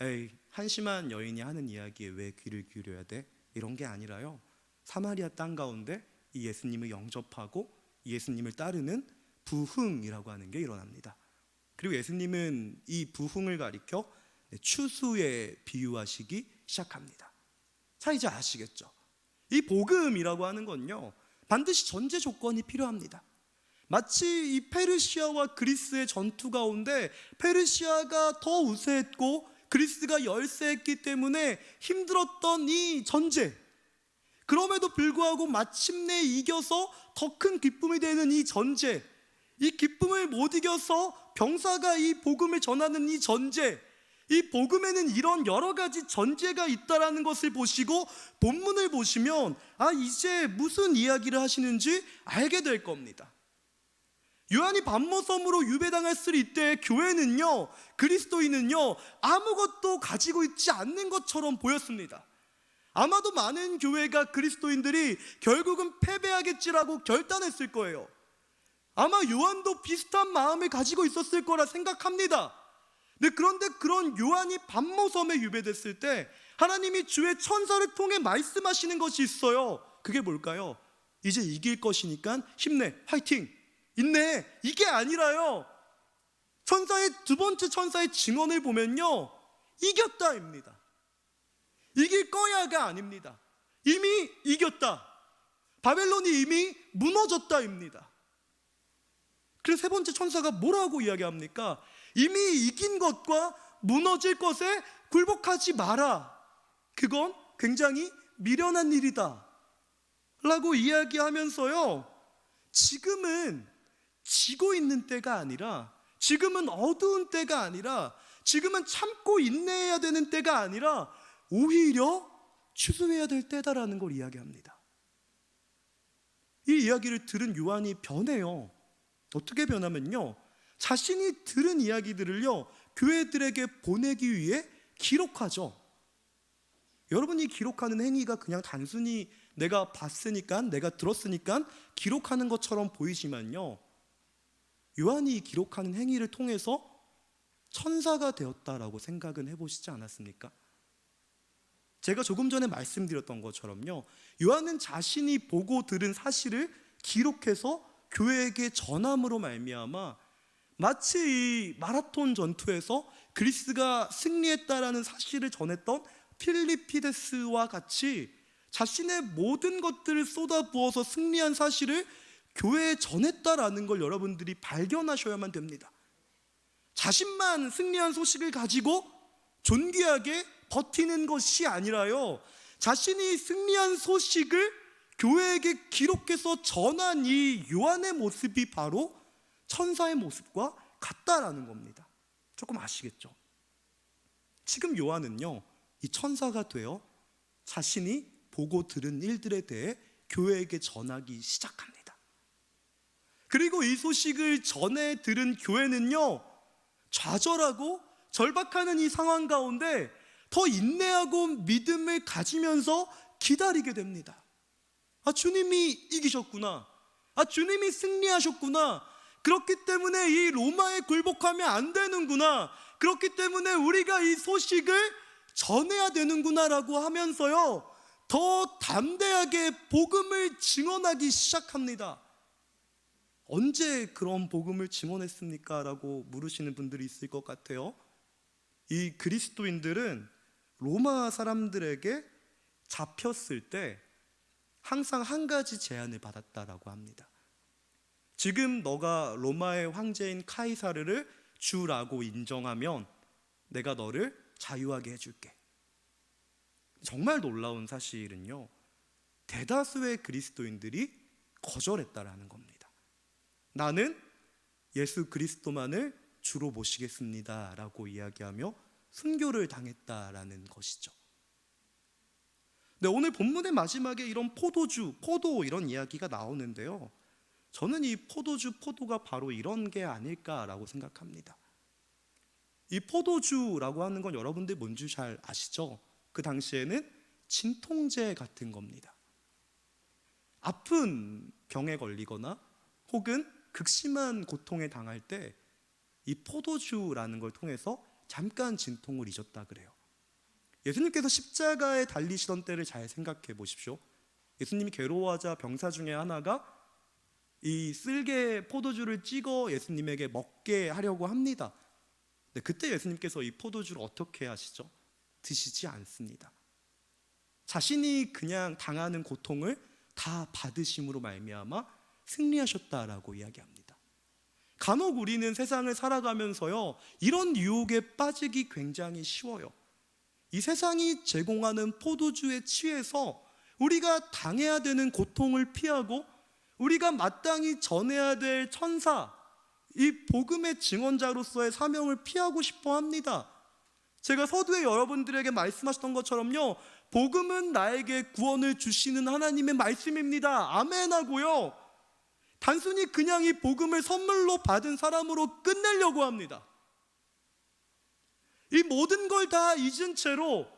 에이, 한심한 여인이 하는 이야기에 왜 귀를 기울여야 돼? 이런 게 아니라요, 사마리아 땅 가운데 이 예수님을 영접하고 예수님을 따르는 부흥이라고 하는 게 일어납니다. 그리고 예수님은 이 부흥을 가리켜 추수에 비유하시기 시작합니다. 자, 이제 아시겠죠? 이 복음이라고 하는 건요, 반드시 전제 조건이 필요합니다. 마치 이 페르시아와 그리스의 전투 가운데 페르시아가 더 우세했고 그리스가 열세했기 때문에 힘들었던 이 전제, 그럼에도 불구하고 마침내 이겨서 더 큰 기쁨이 되는 이 전제, 이 기쁨을 못 이겨서 병사가 이 복음을 전하는 이 전제, 이 복음에는 이런 여러 가지 전제가 있다라는 것을 보시고 본문을 보시면 이제 무슨 이야기를 하시는지 알게 될 겁니다. 요한이 반모섬으로 유배당했을 이때 교회는요, 그리스도인은요, 아무것도 가지고 있지 않는 것처럼 보였습니다. 아마도 많은 교회가 그리스도인들이 결국은 패배하겠지라고 결단했을 거예요. 아마 요한도 비슷한 마음을 가지고 있었을 거라 생각합니다. 그런데 그런 요한이 반모섬에 유배됐을 때 하나님이 주의 천사를 통해 말씀하시는 것이 있어요. 그게 뭘까요? 이제 이길 것이니까 힘내, 화이팅, 있네, 이게 아니라요, 두 번째 천사의 증언을 보면요, 이겼다입니다. 이길 거야가 아닙니다. 이미 이겼다, 바벨론이 이미 무너졌다입니다. 그래서 세 번째 천사가 뭐라고 이야기합니까? 이미 이긴 것과 무너질 것에 굴복하지 마라, 그건 굉장히 미련한 일이다 라고 이야기하면서요, 지금은 지고 있는 때가 아니라, 지금은 어두운 때가 아니라, 지금은 참고 인내해야 되는 때가 아니라 오히려 추수해야 될 때다라는 걸 이야기합니다. 이 이야기를 들은 요한이 변해요. 어떻게 변하면요, 자신이 들은 이야기들을요, 교회들에게 보내기 위해 기록하죠. 여러분이 기록하는 행위가 그냥 단순히 내가 봤으니까, 내가 들었으니까 기록하는 것처럼 보이지만요, 요한이 기록하는 행위를 통해서 천사가 되었다라고 생각은 해보시지 않았습니까? 제가 조금 전에 말씀드렸던 것처럼요, 요한은 자신이 보고 들은 사실을 기록해서 교회에게 전함으로 말미암아 마치 이 마라톤 전투에서 그리스가 승리했다라는 사실을 전했던 필리피데스와 같이 자신의 모든 것들을 쏟아부어서 승리한 사실을 교회에 전했다라는 걸 여러분들이 발견하셔야만 됩니다. 자신만 승리한 소식을 가지고 존귀하게 버티는 것이 아니라요, 자신이 승리한 소식을 교회에게 기록해서 전한 이 요한의 모습이 바로 천사의 모습과 같다라는 겁니다. 조금 아시겠죠? 지금 요한은요, 이 천사가 되어 자신이 보고 들은 일들에 대해 교회에게 전하기 시작합니다. 그리고 이 소식을 전해 들은 교회는요, 좌절하고 절박하는 이 상황 가운데 더 인내하고 믿음을 가지면서 기다리게 됩니다. 아, 주님이 이기셨구나, 아, 주님이 승리하셨구나, 그렇기 때문에 이 로마에 굴복하면 안 되는구나, 그렇기 때문에 우리가 이 소식을 전해야 되는구나 라고 하면서요, 더 담대하게 복음을 증언하기 시작합니다. 언제 그런 복음을 증언했습니까? 라고 물으시는 분들이 있을 것 같아요. 이 그리스도인들은 로마 사람들에게 잡혔을 때 항상 한 가지 제안을 받았다라고 합니다. 지금 너가 로마의 황제인 카이사르를 주라고 인정하면 내가 너를 자유하게 해줄게. 정말 놀라운 사실은요, 대다수의 그리스도인들이 거절했다라는 겁니다. 나는 예수 그리스도만을 주로 모시겠습니다 라고 이야기하며 순교를 당했다라는 것이죠. 네, 오늘 본문의 마지막에 이런 포도 이런 이야기가 나오는데요, 저는 이 포도가 바로 이런 게 아닐까라고 생각합니다. 이 포도주라고 하는 건 여러분들 뭔지 잘 아시죠? 그 당시에는 진통제 같은 겁니다. 아픈 병에 걸리거나 혹은 극심한 고통에 당할 때 이 포도주라는 걸 통해서 잠깐 진통을 잊었다 그래요. 예수님께서 십자가에 달리시던 때를 잘 생각해 보십시오. 예수님이 괴로워하자 병사 중에 하나가 이 쓸개 포도주를 찍어 예수님에게 먹게 하려고 합니다. 네, 그때 예수님께서 이 포도주를 어떻게 하시죠? 드시지 않습니다. 자신이 그냥 당하는 고통을 다 받으심으로 말미암아 승리하셨다라고 이야기합니다. 간혹 우리는 세상을 살아가면서요, 이런 유혹에 빠지기 굉장히 쉬워요. 이 세상이 제공하는 포도주에 취해서 우리가 당해야 되는 고통을 피하고 우리가 마땅히 전해야 될 천사, 이 복음의 증언자로서의 사명을 피하고 싶어 합니다. 제가 서두에 여러분들에게 말씀하셨던 것처럼요, 복음은 나에게 구원을 주시는 하나님의 말씀입니다. 아멘 하고요, 단순히 그냥 이 복음을 선물로 받은 사람으로 끝내려고 합니다. 이 모든 걸 다 잊은 채로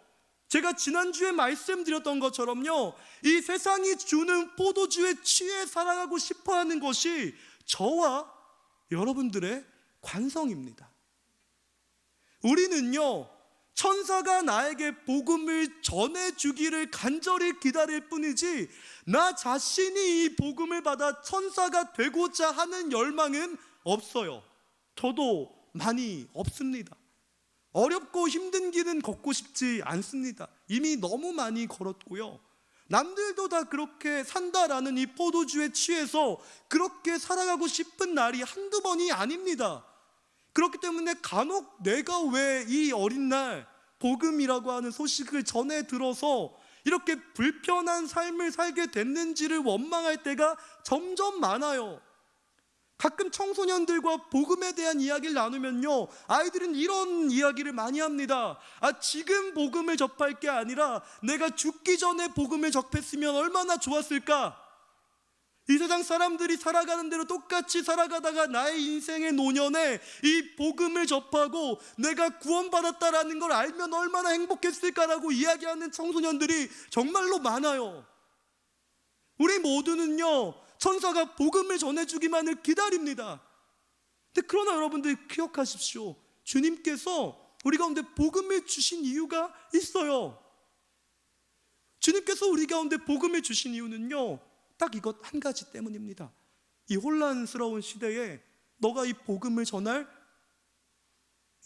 제가 지난주에 말씀드렸던 것처럼요, 이 세상이 주는 포도주에 취해 살아가고 싶어하는 것이 저와 여러분들의 관성입니다. 우리는요, 천사가 나에게 복음을 전해주기를 간절히 기다릴 뿐이지 나 자신이 이 복음을 받아 천사가 되고자 하는 열망은 없어요. 저도 많이 없습니다. 어렵고 힘든 길은 걷고 싶지 않습니다. 이미 너무 많이 걸었고요. 남들도 다 그렇게 산다라는 이 포도주에 취해서 그렇게 살아가고 싶은 날이 한두 번이 아닙니다. 그렇기 때문에 간혹 내가 왜 이 어린 날 복음이라고 하는 소식을 전해 들어서 이렇게 불편한 삶을 살게 됐는지를 원망할 때가 점점 많아요. 가끔 청소년들과 복음에 대한 이야기를 나누면요, 아이들은 이런 이야기를 많이 합니다. 지금 복음을 접할 게 아니라 내가 죽기 전에 복음을 접했으면 얼마나 좋았을까. 이 세상 사람들이 살아가는 대로 똑같이 살아가다가 나의 인생의 노년에 이 복음을 접하고 내가 구원받았다라는 걸 알면 얼마나 행복했을까라고 이야기하는 청소년들이 정말로 많아요. 우리 모두는요, 천사가 복음을 전해주기만을 기다립니다. 근데 그러나 여러분들 기억하십시오. 주님께서 우리 가운데 복음을 주신 이유가 있어요. 주님께서 우리 가운데 복음을 주신 이유는요, 딱 이것 한 가지 때문입니다. 이 혼란스러운 시대에 너가 이 복음을 전할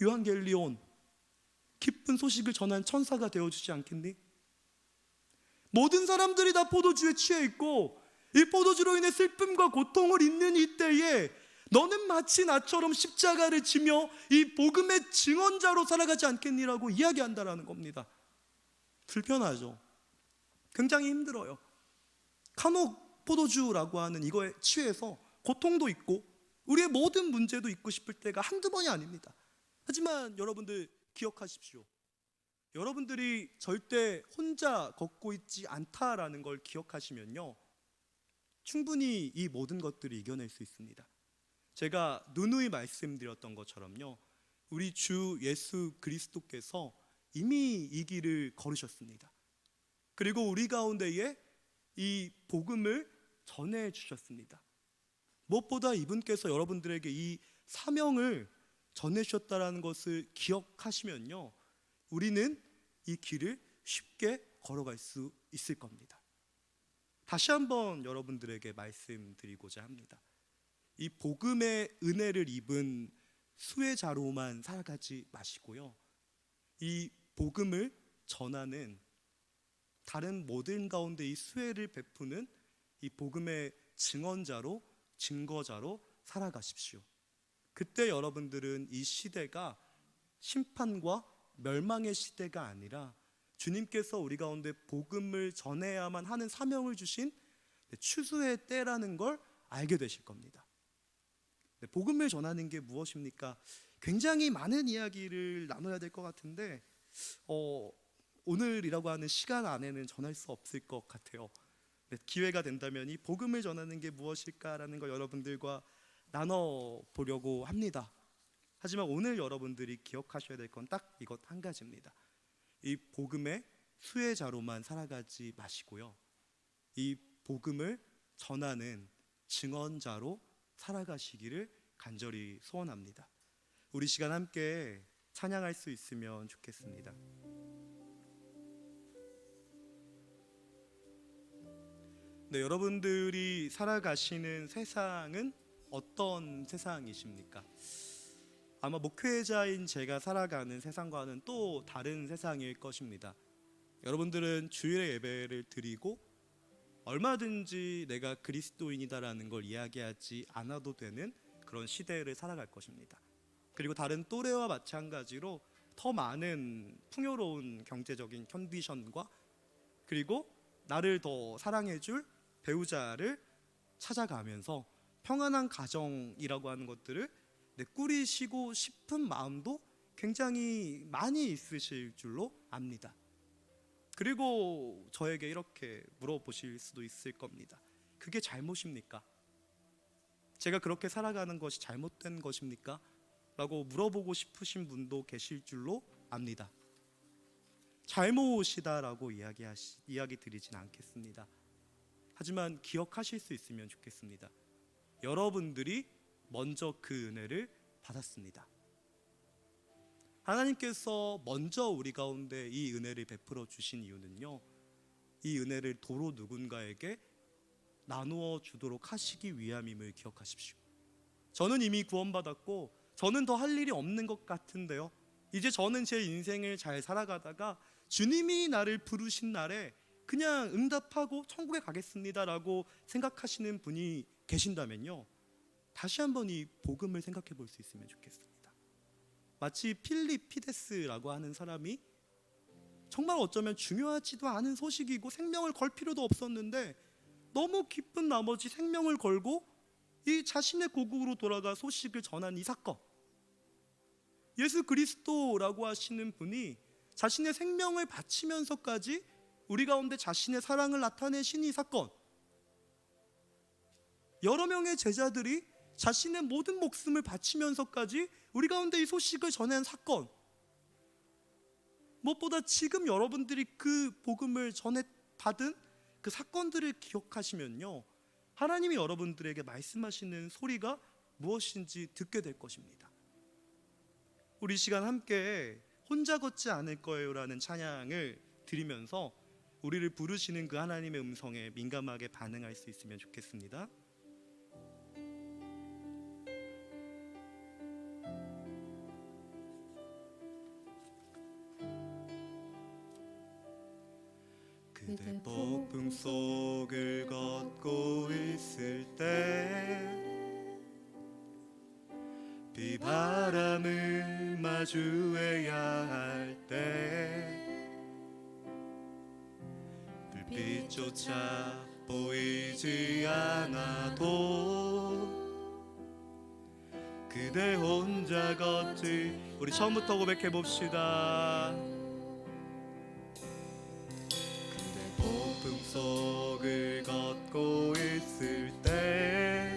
유한겔리온, 기쁜 소식을 전한 천사가 되어주지 않겠니? 모든 사람들이 다 포도주에 취해 있고 이 포도주로 인해 슬픔과 고통을 잊는 이때에 너는 마치 나처럼 십자가를 지며 이 복음의 증언자로 살아가지 않겠니라고 이야기한다라는 겁니다. 불편하죠. 굉장히 힘들어요. 간혹 포도주라고 하는 이거에 취해서 고통도 있고 우리의 모든 문제도 잊고 싶을 때가 한두 번이 아닙니다. 하지만 여러분들 기억하십시오. 여러분들이 절대 혼자 걷고 있지 않다라는 걸 기억하시면요, 충분히 이 모든 것들을 이겨낼 수 있습니다. 제가 누누이 말씀드렸던 것처럼요, 우리 주 예수 그리스도께서 이미 이 길을 걸으셨습니다. 그리고 우리 가운데에 이 복음을 전해 주셨습니다. 무엇보다 이분께서 여러분들에게 이 사명을 전해 주셨다는 것을 기억하시면요, 우리는 이 길을 쉽게 걸어갈 수 있을 겁니다. 다시 한번 여러분들에게 말씀드리고자 합니다. 이 복음의 은혜를 입은 수혜자로만 살아가지 마시고요, 이 복음을 전하는 다른 모든 가운데 이 수혜를 베푸는 이 복음의 증언자로, 증거자로 살아가십시오. 그때 여러분들은 이 시대가 심판과 멸망의 시대가 아니라 주님께서 우리 가운데 복음을 전해야만 하는 사명을 주신 추수의 때라는 걸 알게 되실 겁니다. 복음을 전하는 게 무엇입니까? 굉장히 많은 이야기를 나눠야 될 것 같은데 오늘이라고 하는 시간 안에는 전할 수 없을 것 같아요. 기회가 된다면 이 복음을 전하는 게 무엇일까라는 걸 여러분들과 나눠보려고 합니다. 하지만 오늘 여러분들이 기억하셔야 될 건 딱 이것 한 가지입니다. 이 복음의 수혜자로만 살아가지 마시고요, 이 복음을 전하는 증언자로 살아가시기를 간절히 소원합니다. 우리 시간 함께 찬양할 수 있으면 좋겠습니다. 네, 여러분들이 살아가시는 세상은 어떤 세상이십니까? 아마 목회자인 제가 살아가는 세상과는 또 다른 세상일 것입니다. 여러분들은 주일에 예배를 드리고 얼마든지 내가 그리스도인이다라는 걸 이야기하지 않아도 되는 그런 시대를 살아갈 것입니다. 그리고 다른 또래와 마찬가지로 더 많은 풍요로운 경제적인 컨디션과 그리고 나를 더 사랑해줄 배우자를 찾아가면서 평안한 가정이라고 하는 것들을 꾸리시고 싶은 마음도 굉장히 많이 있으실 줄로 압니다. 그리고 저에게 이렇게 물어보실 수도 있을 겁니다. 그게 잘못입니까? 제가 그렇게 살아가는 것이 잘못된 것입니까? 라고 물어보고 싶으신 분도 계실 줄로 압니다. 잘못이다라고 이야기 드리진 않겠습니다. 하지만 기억하실 수 있으면 좋겠습니다. 여러분들이 먼저 그 은혜를 받았습니다. 하나님께서 먼저 우리 가운데 이 은혜를 베풀어 주신 이유는요, 이 은혜를 도로 누군가에게 나누어 주도록 하시기 위함임을 기억하십시오. 저는 이미 구원받았고 저는 더 할 일이 없는 것 같은데요, 이제 저는 제 인생을 잘 살아가다가 주님이 나를 부르신 날에 그냥 응답하고 천국에 가겠습니다라고 생각하시는 분이 계신다면요, 다시 한번 이 복음을 생각해 볼 수 있으면 좋겠습니다. 마치 필리피데스라고 하는 사람이 정말 어쩌면 중요하지도 않은 소식이고 생명을 걸 필요도 없었는데 너무 기쁜 나머지 생명을 걸고 이 자신의 고국으로 돌아가 소식을 전한 이 사건, 예수 그리스도라고 하시는 분이 자신의 생명을 바치면서까지 우리 가운데 자신의 사랑을 나타내신 이 사건, 여러 명의 제자들이 자신의 모든 목숨을 바치면서까지 우리 가운데 이 소식을 전한 사건, 무엇보다 지금 여러분들이 그 복음을 전해 받은 그 사건들을 기억하시면요, 하나님이 여러분들에게 말씀하시는 소리가 무엇인지 듣게 될 것입니다. 우리 시간 함께 혼자 걷지 않을 거예요 라는 찬양을 드리면서 우리를 부르시는 그 하나님의 음성에 민감하게 반응할 수 있으면 좋겠습니다. 그대 폭풍 속을 걷고 있을 때 비바람을 마주해야 할 때 불빛조차 보이지 않아도 그대 혼자 걷지. 우리 처음부터 고백해 봅시다. 그대 폭풍 속을 걷고 있을 때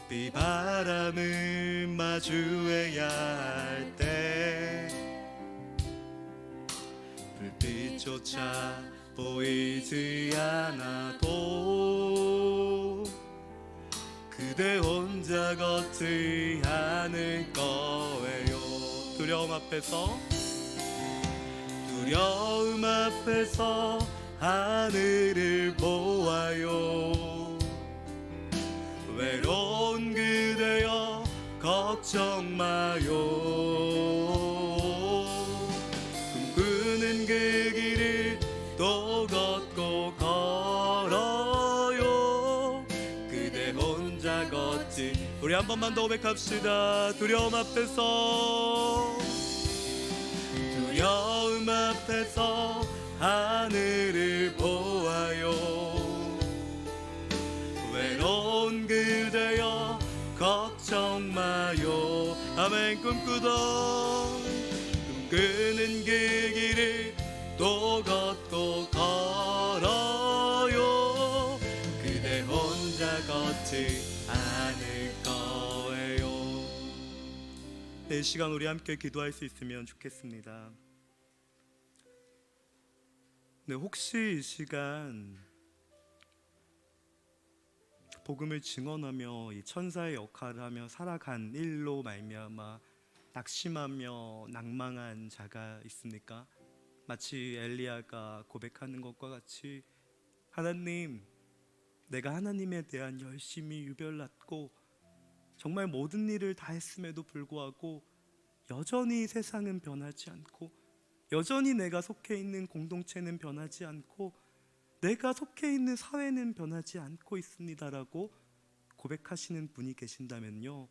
비바람을 마주해야 할 때 불빛조차 보이지 않아도 그대 혼자 걷지 않을 거예요. 두려움 앞에서 하늘을 보아요. 외로운 그대여 걱정 마요. 꿈꾸는 그 길을 또 걷고 걸어요. 그대 혼자 걷지. 우리 한 번만 더 고백합시다. 두려움 앞에서 하늘을 보아요. 외로운 그대여 걱정 마요. 아멘. 꿈꾸는 그 길을 또 걷고 걸어요. 그대 혼자 걷지 않을 거예요. 이 시간 우리 함께 기도할 수 있으면 좋겠습니다. 네, 혹시 이 시간 복음을 증언하며 이 천사의 역할을 하며 살아간 일로 말미암아 낙심하며 낭망한 자가 있습니까? 마치 엘리야가 고백하는 것과 같이 하나님, 내가 하나님에 대한 열심이 유별났고 정말 모든 일을 다 했음에도 불구하고 여전히 세상은 변하지 않고 여전히 내가 속해 있는 공동체는 변하지 않고 내가 속해 있는 사회는 변하지 않고 있습니다라고 고백하시는 분이 계신다면요,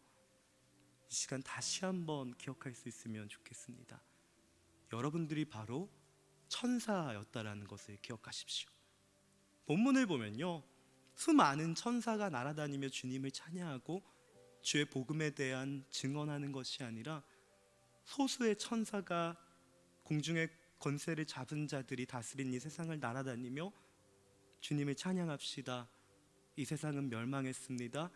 이 시간 다시 한번 기억할 수 있으면 좋겠습니다. 여러분들이 바로 천사였다라는 것을 기억하십시오. 본문을 보면요, 수많은 천사가 날아다니며 주님을 찬양하고 주의 복음에 대한 증언하는 것이 아니라 소수의 천사가 공중의 권세를 잡은 자들이 다스린 이 세상을 날아다니며 주님을 찬양합시다, 이 세상은 멸망했습니다.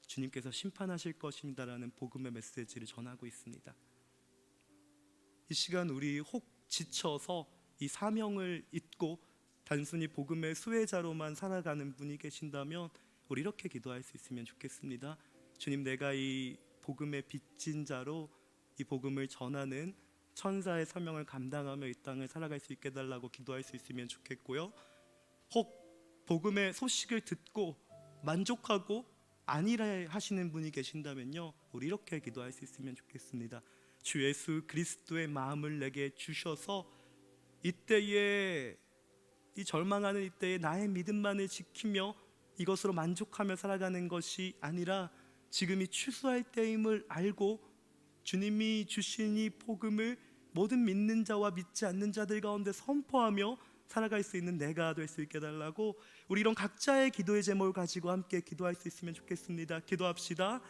주님께서 심판하실 것입니다라는 복음의 메시지를 전하고 있습니다. 이 시간 우리 혹 지쳐서 이 사명을 잊고 단순히 복음의 수혜자로만 살아가는 분이 계신다면 우리 이렇게 기도할 수 있으면 좋겠습니다. 주님, 내가 이 복음의 빚진 자로 이 복음을 전하는 천사의 사명을 감당하며 이 땅을 살아갈 수 있게 해달라고 기도할 수 있으면 좋겠고요. 혹 복음의 소식을 듣고 만족하고 아니라 하시는 분이 계신다면요, 우리 이렇게 기도할 수 있으면 좋겠습니다. 주 예수 그리스도의 마음을 내게 주셔서 이때에, 이 절망하는 이때에 나의 믿음만을 지키며 이것으로 만족하며 살아가는 것이 아니라 지금이 추수할 때임을 알고 주님이 주신 이 복음을 모든 믿는 자와 믿지 않는 자들 가운데 선포하며 살아갈 수 있는 내가 될 수 있게 해달라고, 우리 이런 각자의 기도의 제목을 가지고 함께 기도할 수 있으면 좋겠습니다. 기도합시다.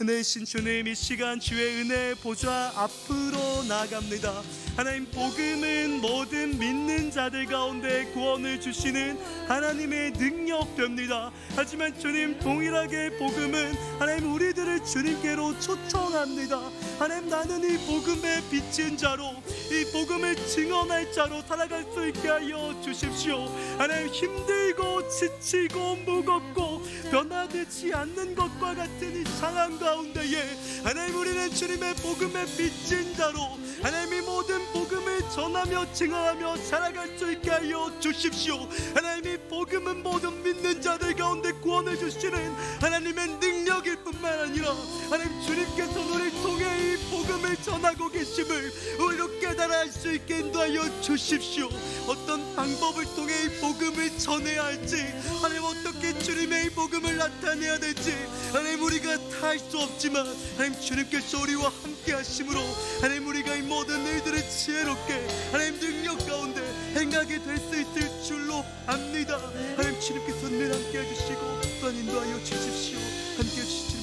은혜이신 주님, 이 시간 주의 은혜 보좌 앞으로 나아갑니다. 하나님, 복음은 모든 믿는 자들 가운데 구원을 주시는 하나님의 능력됩니다. 하지만 주님, 동일하게 복음은 하나님 우리들을 주님께로 초청합니다. 하나님, 나는 이 복음의 빚진 자로, 이 복음을 증언할 자로 살아갈 수 있게 하여 주십시오. 하나님, 힘들고 지치고 무겁고 변화되지 않는 것과 같은 이 상황 가운데에 하나님, 우리는 주님의 복음의 빚진 자로 하나님이 모든 복음을 전하며 증언하며 살아갈 수 있게 하여 주십시오. 하나님이 복음은 모든 믿는 자들 가운데 구원을 주시는 하나님의 능력일 뿐만 아니라 하나님 주님께서 우리를 통해 이 복음을 전하고 계심을 우리로 깨달아 알 수 있게 인도하여 주십시오. 어떤 방법을 통해 이 복음을 전해야 할지, 하나님 어떻게 주님의 이 복음을 나타내야 될지 하나님 우리가 다 할 수 없지만 하나님 주님께서 우리와 함께 하심으로 하나님 우리가 이 모든 일들을 지혜롭게 하나님 능력 가운데 행하게 될 수 있을 줄로 압니다. 하나님 주님께서 늘 함께 해주시고 또한 인도하여 주십시오. 함께 해주시옵소서.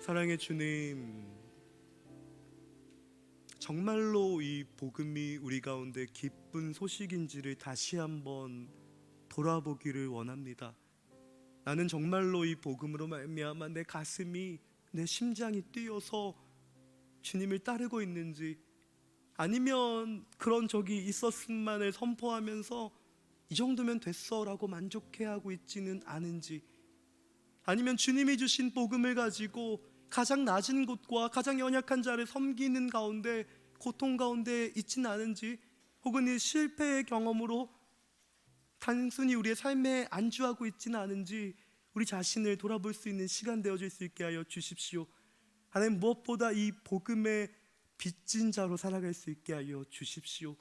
사랑의 주님, 정말로 이 복음이 우리 가운데 기쁜 소식인지를 다시 한번 돌아보기를 원합니다. 나는 정말로 이 복음으로 말미암아 내 가슴이, 내 심장이 뛰어서 주님을 따르고 있는지, 아니면 그런 적이 있었음만을 선포하면서 이 정도면 됐어 라고 만족해하고 있지는 않은지, 아니면 주님이 주신 복음을 가지고 가장 낮은 곳과 가장 연약한 자를 섬기는 가운데 고통 가운데 있지는 않은지, 혹은 이 실패의 경험으로 단순히 우리의 삶에 안주하고 있지는 않은지 우리 자신을 돌아볼 수 있는 시간 되어질 수 있게 하여 주십시오. 하나님, 무엇보다 이 복음의 빚진 자로 살아갈 수 있게 하여 주십시오.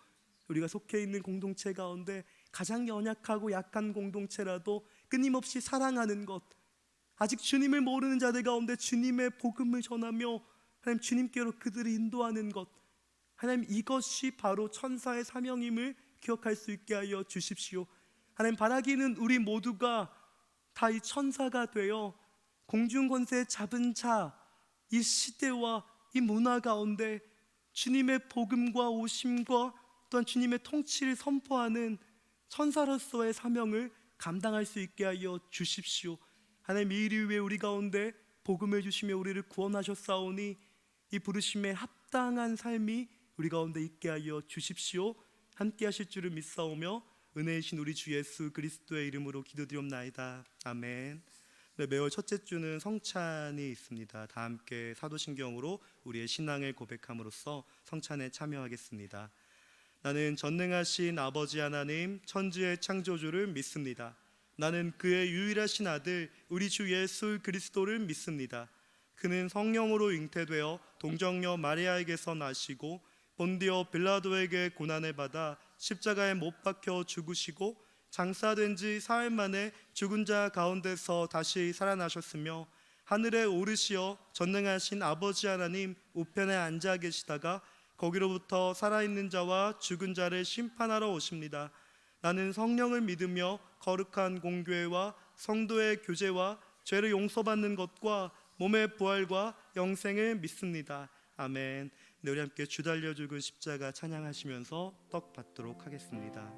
우리가 속해 있는 공동체 가운데 가장 연약하고 약한 공동체라도 끊임없이 사랑하는 것, 아직 주님을 모르는 자들 가운데 주님의 복음을 전하며 하나님 주님께로 그들을 인도하는 것, 하나님 이것이 바로 천사의 사명임을 기억할 수 있게 하여 주십시오. 하나님, 바라기는 우리 모두가 다 이 천사가 되어 공중권세 잡은 자, 이 시대와 이 문화 가운데 주님의 복음과 오심과 또한 주님의 통치를 선포하는 천사로서의 사명을 감당할 수 있게 하여 주십시오. 하나님, 이 일 위해 우리 가운데 복음을 주시며 우리를 구원하셨사오니 이 부르심에 합당한 삶이 우리 가운데 있게 하여 주십시오. 함께 하실 줄을 믿사오며 은혜이신 우리 주 예수 그리스도의 이름으로 기도드리옵나이다. 아멘. 네, 매월 첫째 주는 성찬이 있습니다. 다 함께 사도신경으로 우리의 신앙을 고백함으로써 성찬에 참여하겠습니다. 나는 전능하신 아버지 하나님 천지의 창조주를 믿습니다. 나는 그의 유일하신 아들 우리 주 예수 그리스도를 믿습니다. 그는 성령으로 잉태되어 동정녀 마리아에게서 나시고 본디오 빌라도에게 고난을 받아 십자가에 못 박혀 죽으시고 장사된 지 사흘 만에 죽은 자 가운데서 다시 살아나셨으며 하늘에 오르시어 전능하신 아버지 하나님 우편에 앉아 계시다가 거기로부터 살아있는 자와 죽은 자를 심판하러 오십니다. 나는 성령을 믿으며 거룩한 공교회와 성도의 교제와 죄를 용서받는 것과 몸의 부활과 영생을 믿습니다. 아멘. 네, 우리 함께 주 달려 죽은 십자가 찬양하시면서 떡 받도록 하겠습니다.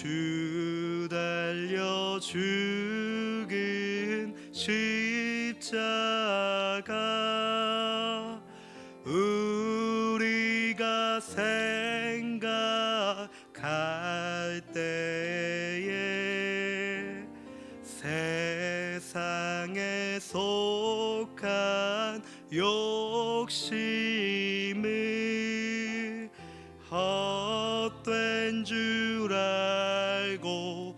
주 달려 죽은 십자가 우리가 생각할 때에 세상에 속한 욕심을 헛된 줄 알고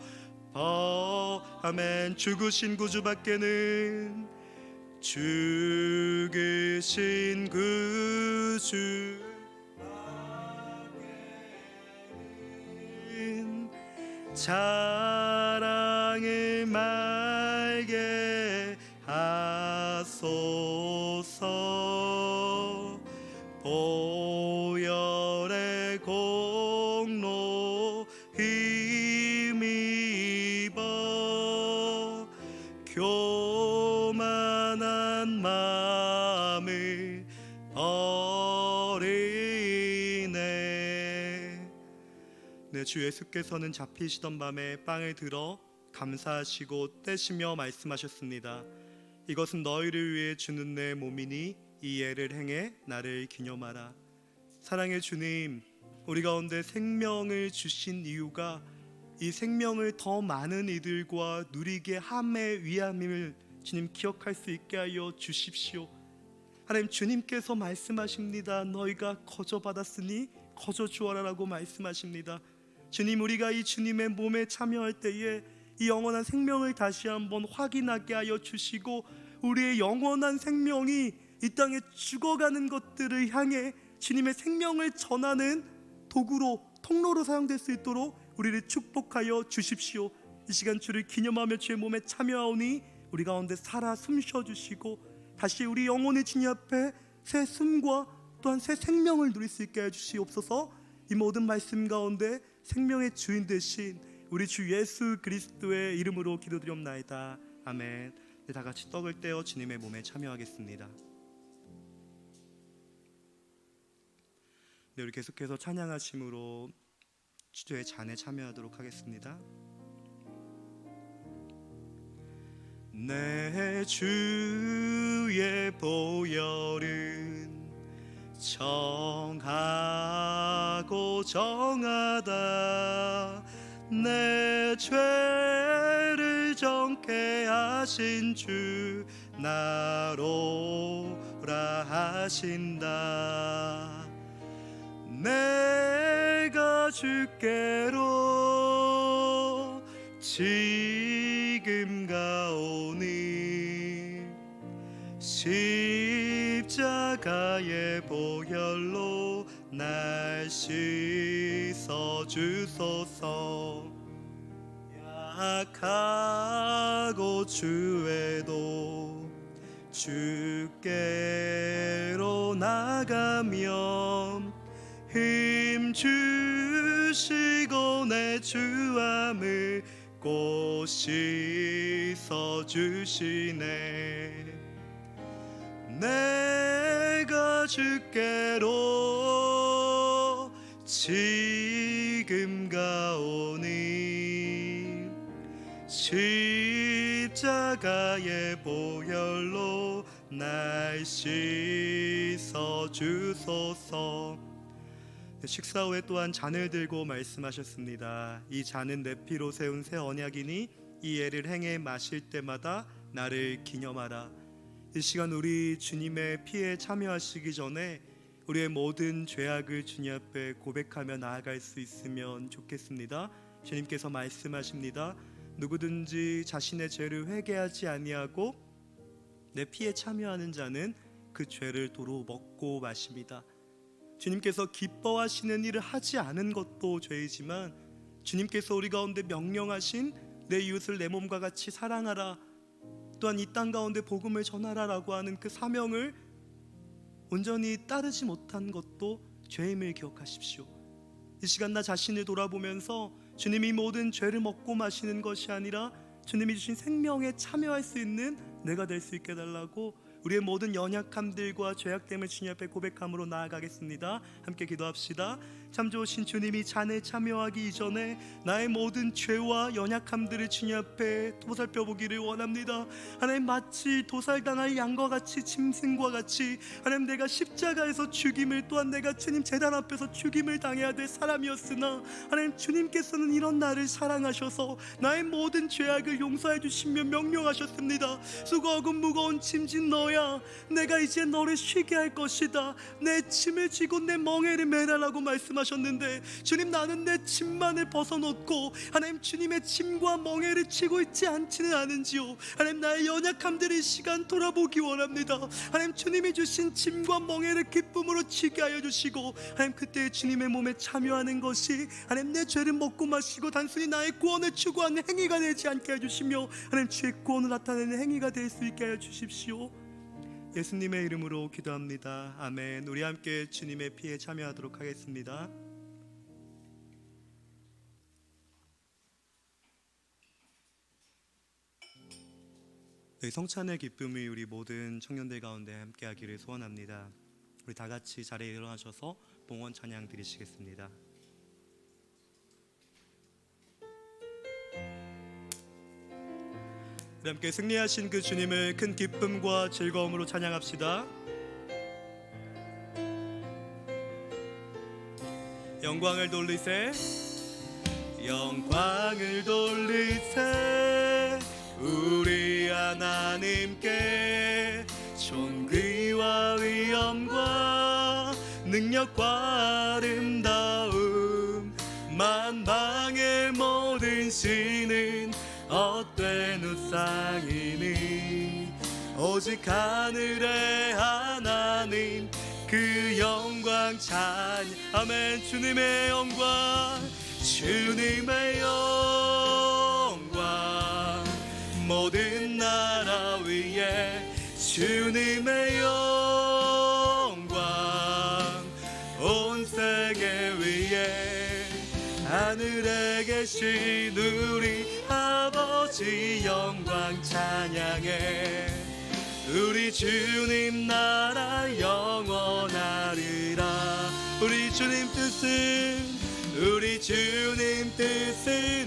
아멘. 죽으신 구주밖에는 죽으신 구주 자랑을 말게 하소서. 보혈의 공로 힘입어 교만한 마음을 버리네. 네, 주 예수께서는 잡히시던 밤에 빵을 들어 감사하시고 떼시며 말씀하셨습니다. 이것은 너희를 위해 주는 내 몸이니 이 예를 행해 나를 기념하라. 사랑의 주님, 우리 가운데 생명을 주신 이유가 이 생명을 더 많은 이들과 누리게 함에 위함임을 주님 기억할 수 있게 하여 주십시오. 하나님, 주님께서 말씀하십니다. 너희가 거저 받았으니 거저 주어라라고 말씀하십니다. 주님, 우리가 이 주님의 몸에 참여할 때에 이 영원한 생명을 다시 한번 확인하게 하여 주시고 우리의 영원한 생명이 이 땅에 죽어가는 것들을 향해 주님의 생명을 전하는 도구로, 통로로 사용될 수 있도록 우리를 축복하여 주십시오. 이 시간 주를 기념하며 주의 몸에 참여하오니 우리 가운데 살아 숨쉬어 주시고 다시 우리 영혼의 주님 앞에 새 숨과 또한 새 생명을 누릴 수 있게 해주시옵소서. 이 모든 말씀 가운데 생명의 주인 되신 우리 주 예수 그리스도의 이름으로 기도드리옵나이다. 아멘. 네, 다 같이 떡을 떼어 주님의 몸에 참여하겠습니다. 네, 우리 계속해서 찬양하심으로 주의 잔에 참여하도록 하겠습니다. 내 주의 보혈은 정하고 정하다. 내 죄를 정케 하신 주 나로라 하신다. 내가 주께로 지금 가오니 십자가의 보혈로 날 씻어 주소서. 약하고 주에도 주께로 나가면 힘 주시고 내 주함을 꼭 씻어 주시네. 내가 주께로 지금 가오니 십자가의 보혈로 날 씻어 주소서. 식사 후에 또한 잔을 들고 말씀하셨습니다. 이 잔은 내 피로 세운 새 언약이니 이 예를 행해 마실 때마다 나를 기념하라. 이 시간 우리 주님의 피에 참여하시기 전에 우리의 모든 죄악을 주님 앞에 고백하며 나아갈 수 있으면 좋겠습니다. 주님께서 말씀하십니다. 누구든지 자신의 죄를 회개하지 아니하고 내 피에 참여하는 자는 그 죄를 도로 먹고 마십니다. 주님께서 기뻐하시는 일을 하지 않은 것도 죄이지만 주님께서 우리 가운데 명령하신 내 이웃을 내 몸과 같이 사랑하라, 또한 이 땅 가운데 복음을 전하라라고 하는 그 사명을 온전히 따르지 못한 것도 죄임을 기억하십시오. 이 시간 나 자신을 돌아보면서 주님이 모든 죄를 먹고 마시는 것이 아니라 주님이 주신 생명에 참여할 수 있는 내가 될 수 있게 해달라고 우리의 모든 연약함들과 죄악됨을 주님 앞에 고백함으로 나아가겠습니다. 함께 기도합시다. 참 좋으신 주님이 잔에 참여하기 이전에 나의 모든 죄와 연약함들을 주님 앞에 도살펴보기를 원합니다. 하나님, 마치 도살당할 양과 같이, 짐승과 같이 하나님, 내가 십자가에서 죽임을, 또한 내가 주님 재단 앞에서 죽임을 당해야 될 사람이었으나 하나님, 주님께서는 이런 나를 사랑하셔서 나의 모든 죄악을 용서해 주시며 명령하셨습니다. 수고하고 무거운 짐진 너야, 내가 이제 너를 쉬게 할 것이다. 내 짐을 지고 내 멍에를 매라라고 말씀하셨는데, 주님, 나는 내 짐만을 벗어놓고 하나님, 주님의 짐과 멍에를 지고 있지 않지는 않은지요. 하나님, 나의 연약함들을 이 시간 돌아보기 원합니다. 하나님, 주님이 주신 짐과 멍에를 기쁨으로 지게 하여 주시고, 하나님, 그때 주님의 몸에 참여하는 것이 하나님, 내 죄를 먹고 마시고 단순히 나의 구원을 추구하는 행위가 되지 않게 해주시며 하나님, 주의 구원을 나타내는 행위가 될 수 있게 하여 주십시오. 예수님의 이름으로 기도합니다. 아멘. 우리 함께 주님의 피에 참여하도록 하겠습니다. 성찬의 기쁨이 우리 모든 청년들 가운데 함께하기를 소원합니다. 우리 다 같이 자리에 일어나셔서 봉헌 찬양 드리시겠습니다. 우리 함께 승리하신 그 주님을 큰 기쁨과 즐거움으로 찬양합시다. 영광을 돌리세, 영광을 돌리세, 우리 하나님께 존귀와 위엄과 능력과 아름다움, 만방의 모든 신은 헛된 우상이니 오직 하늘의 하나님 그 영광 찬양. 아멘. 주님의 영광, 주님의 영광, 모든 나라 위에 주님의 영광, 온 세계 위에 하늘에 계신 우리 아버지 영광 찬양해. 우리 주님 나라 영원하리라. 우리 주님 뜻은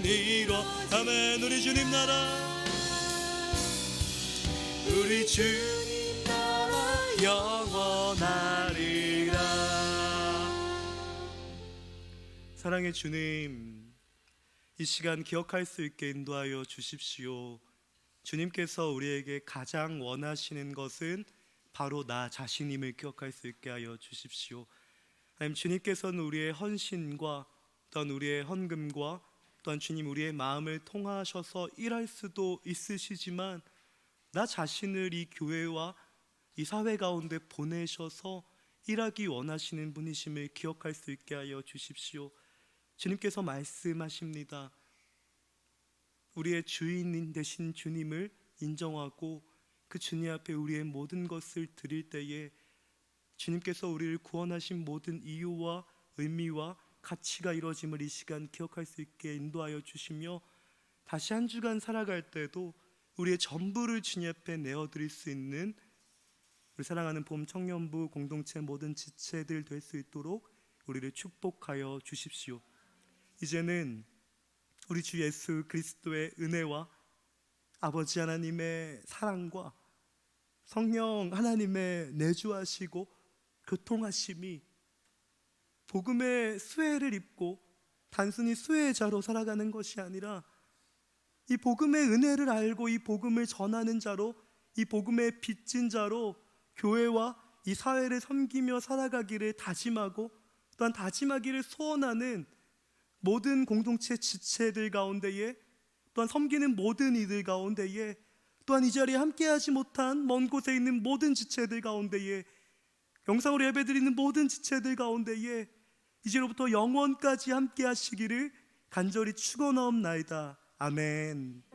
이루어. 아멘. 우리 주님 나라, 우리 주님 나라 영원하리라. 사랑의 주님, 이 시간 기억할 수 있게 인도하여 주십시오. 주님께서 우리에게 가장 원하시는 것은 바로 나 자신임을 기억할 수 있게 하여 주십시오. 하나님, 주님께서는 우리의 헌신과 또한 우리의 헌금과 또한 주님 우리의 마음을 통하셔서 일할 수도 있으시지만 나 자신을 이 교회와 이 사회 가운데 보내셔서 일하기 원하시는 분이심을 기억할 수 있게 하여 주십시오. 주님께서 말씀하십니다. 우리의 주인 되신 주님을 인정하고 그 주님 앞에 우리의 모든 것을 드릴 때에 주님께서 우리를 구원하신 모든 이유와 의미와 가치가 이루어짐을 이 시간 기억할 수 있게 인도하여 주시며, 다시 한 주간 살아갈 때도 우리의 전부를 주님 앞에 내어드릴 수 있는 우리 사랑하는 봄 청년부 공동체 모든 지체들 될 수 있도록 우리를 축복하여 주십시오. 이제는 우리 주 예수 그리스도의 은혜와 아버지 하나님의 사랑과 성령 하나님의 내주하시고 교통하심이 복음의 수혜를 입고 단순히 수혜자로 살아가는 것이 아니라 이 복음의 은혜를 알고 이 복음을 전하는 자로, 이 복음의 빚진 자로 교회와 이 사회를 섬기며 살아가기를 다짐하고 또한 다짐하기를 소원하는 모든 공동체 지체들 가운데에, 또한 섬기는 모든 이들 가운데에, 또한 이 자리에 함께하지 못한 먼 곳에 있는 모든 지체들 가운데에, 영상으로 예배드리는 모든 지체들 가운데에 이제로부터 영원까지 함께하시기를 간절히 축원하옵나이다. 아멘.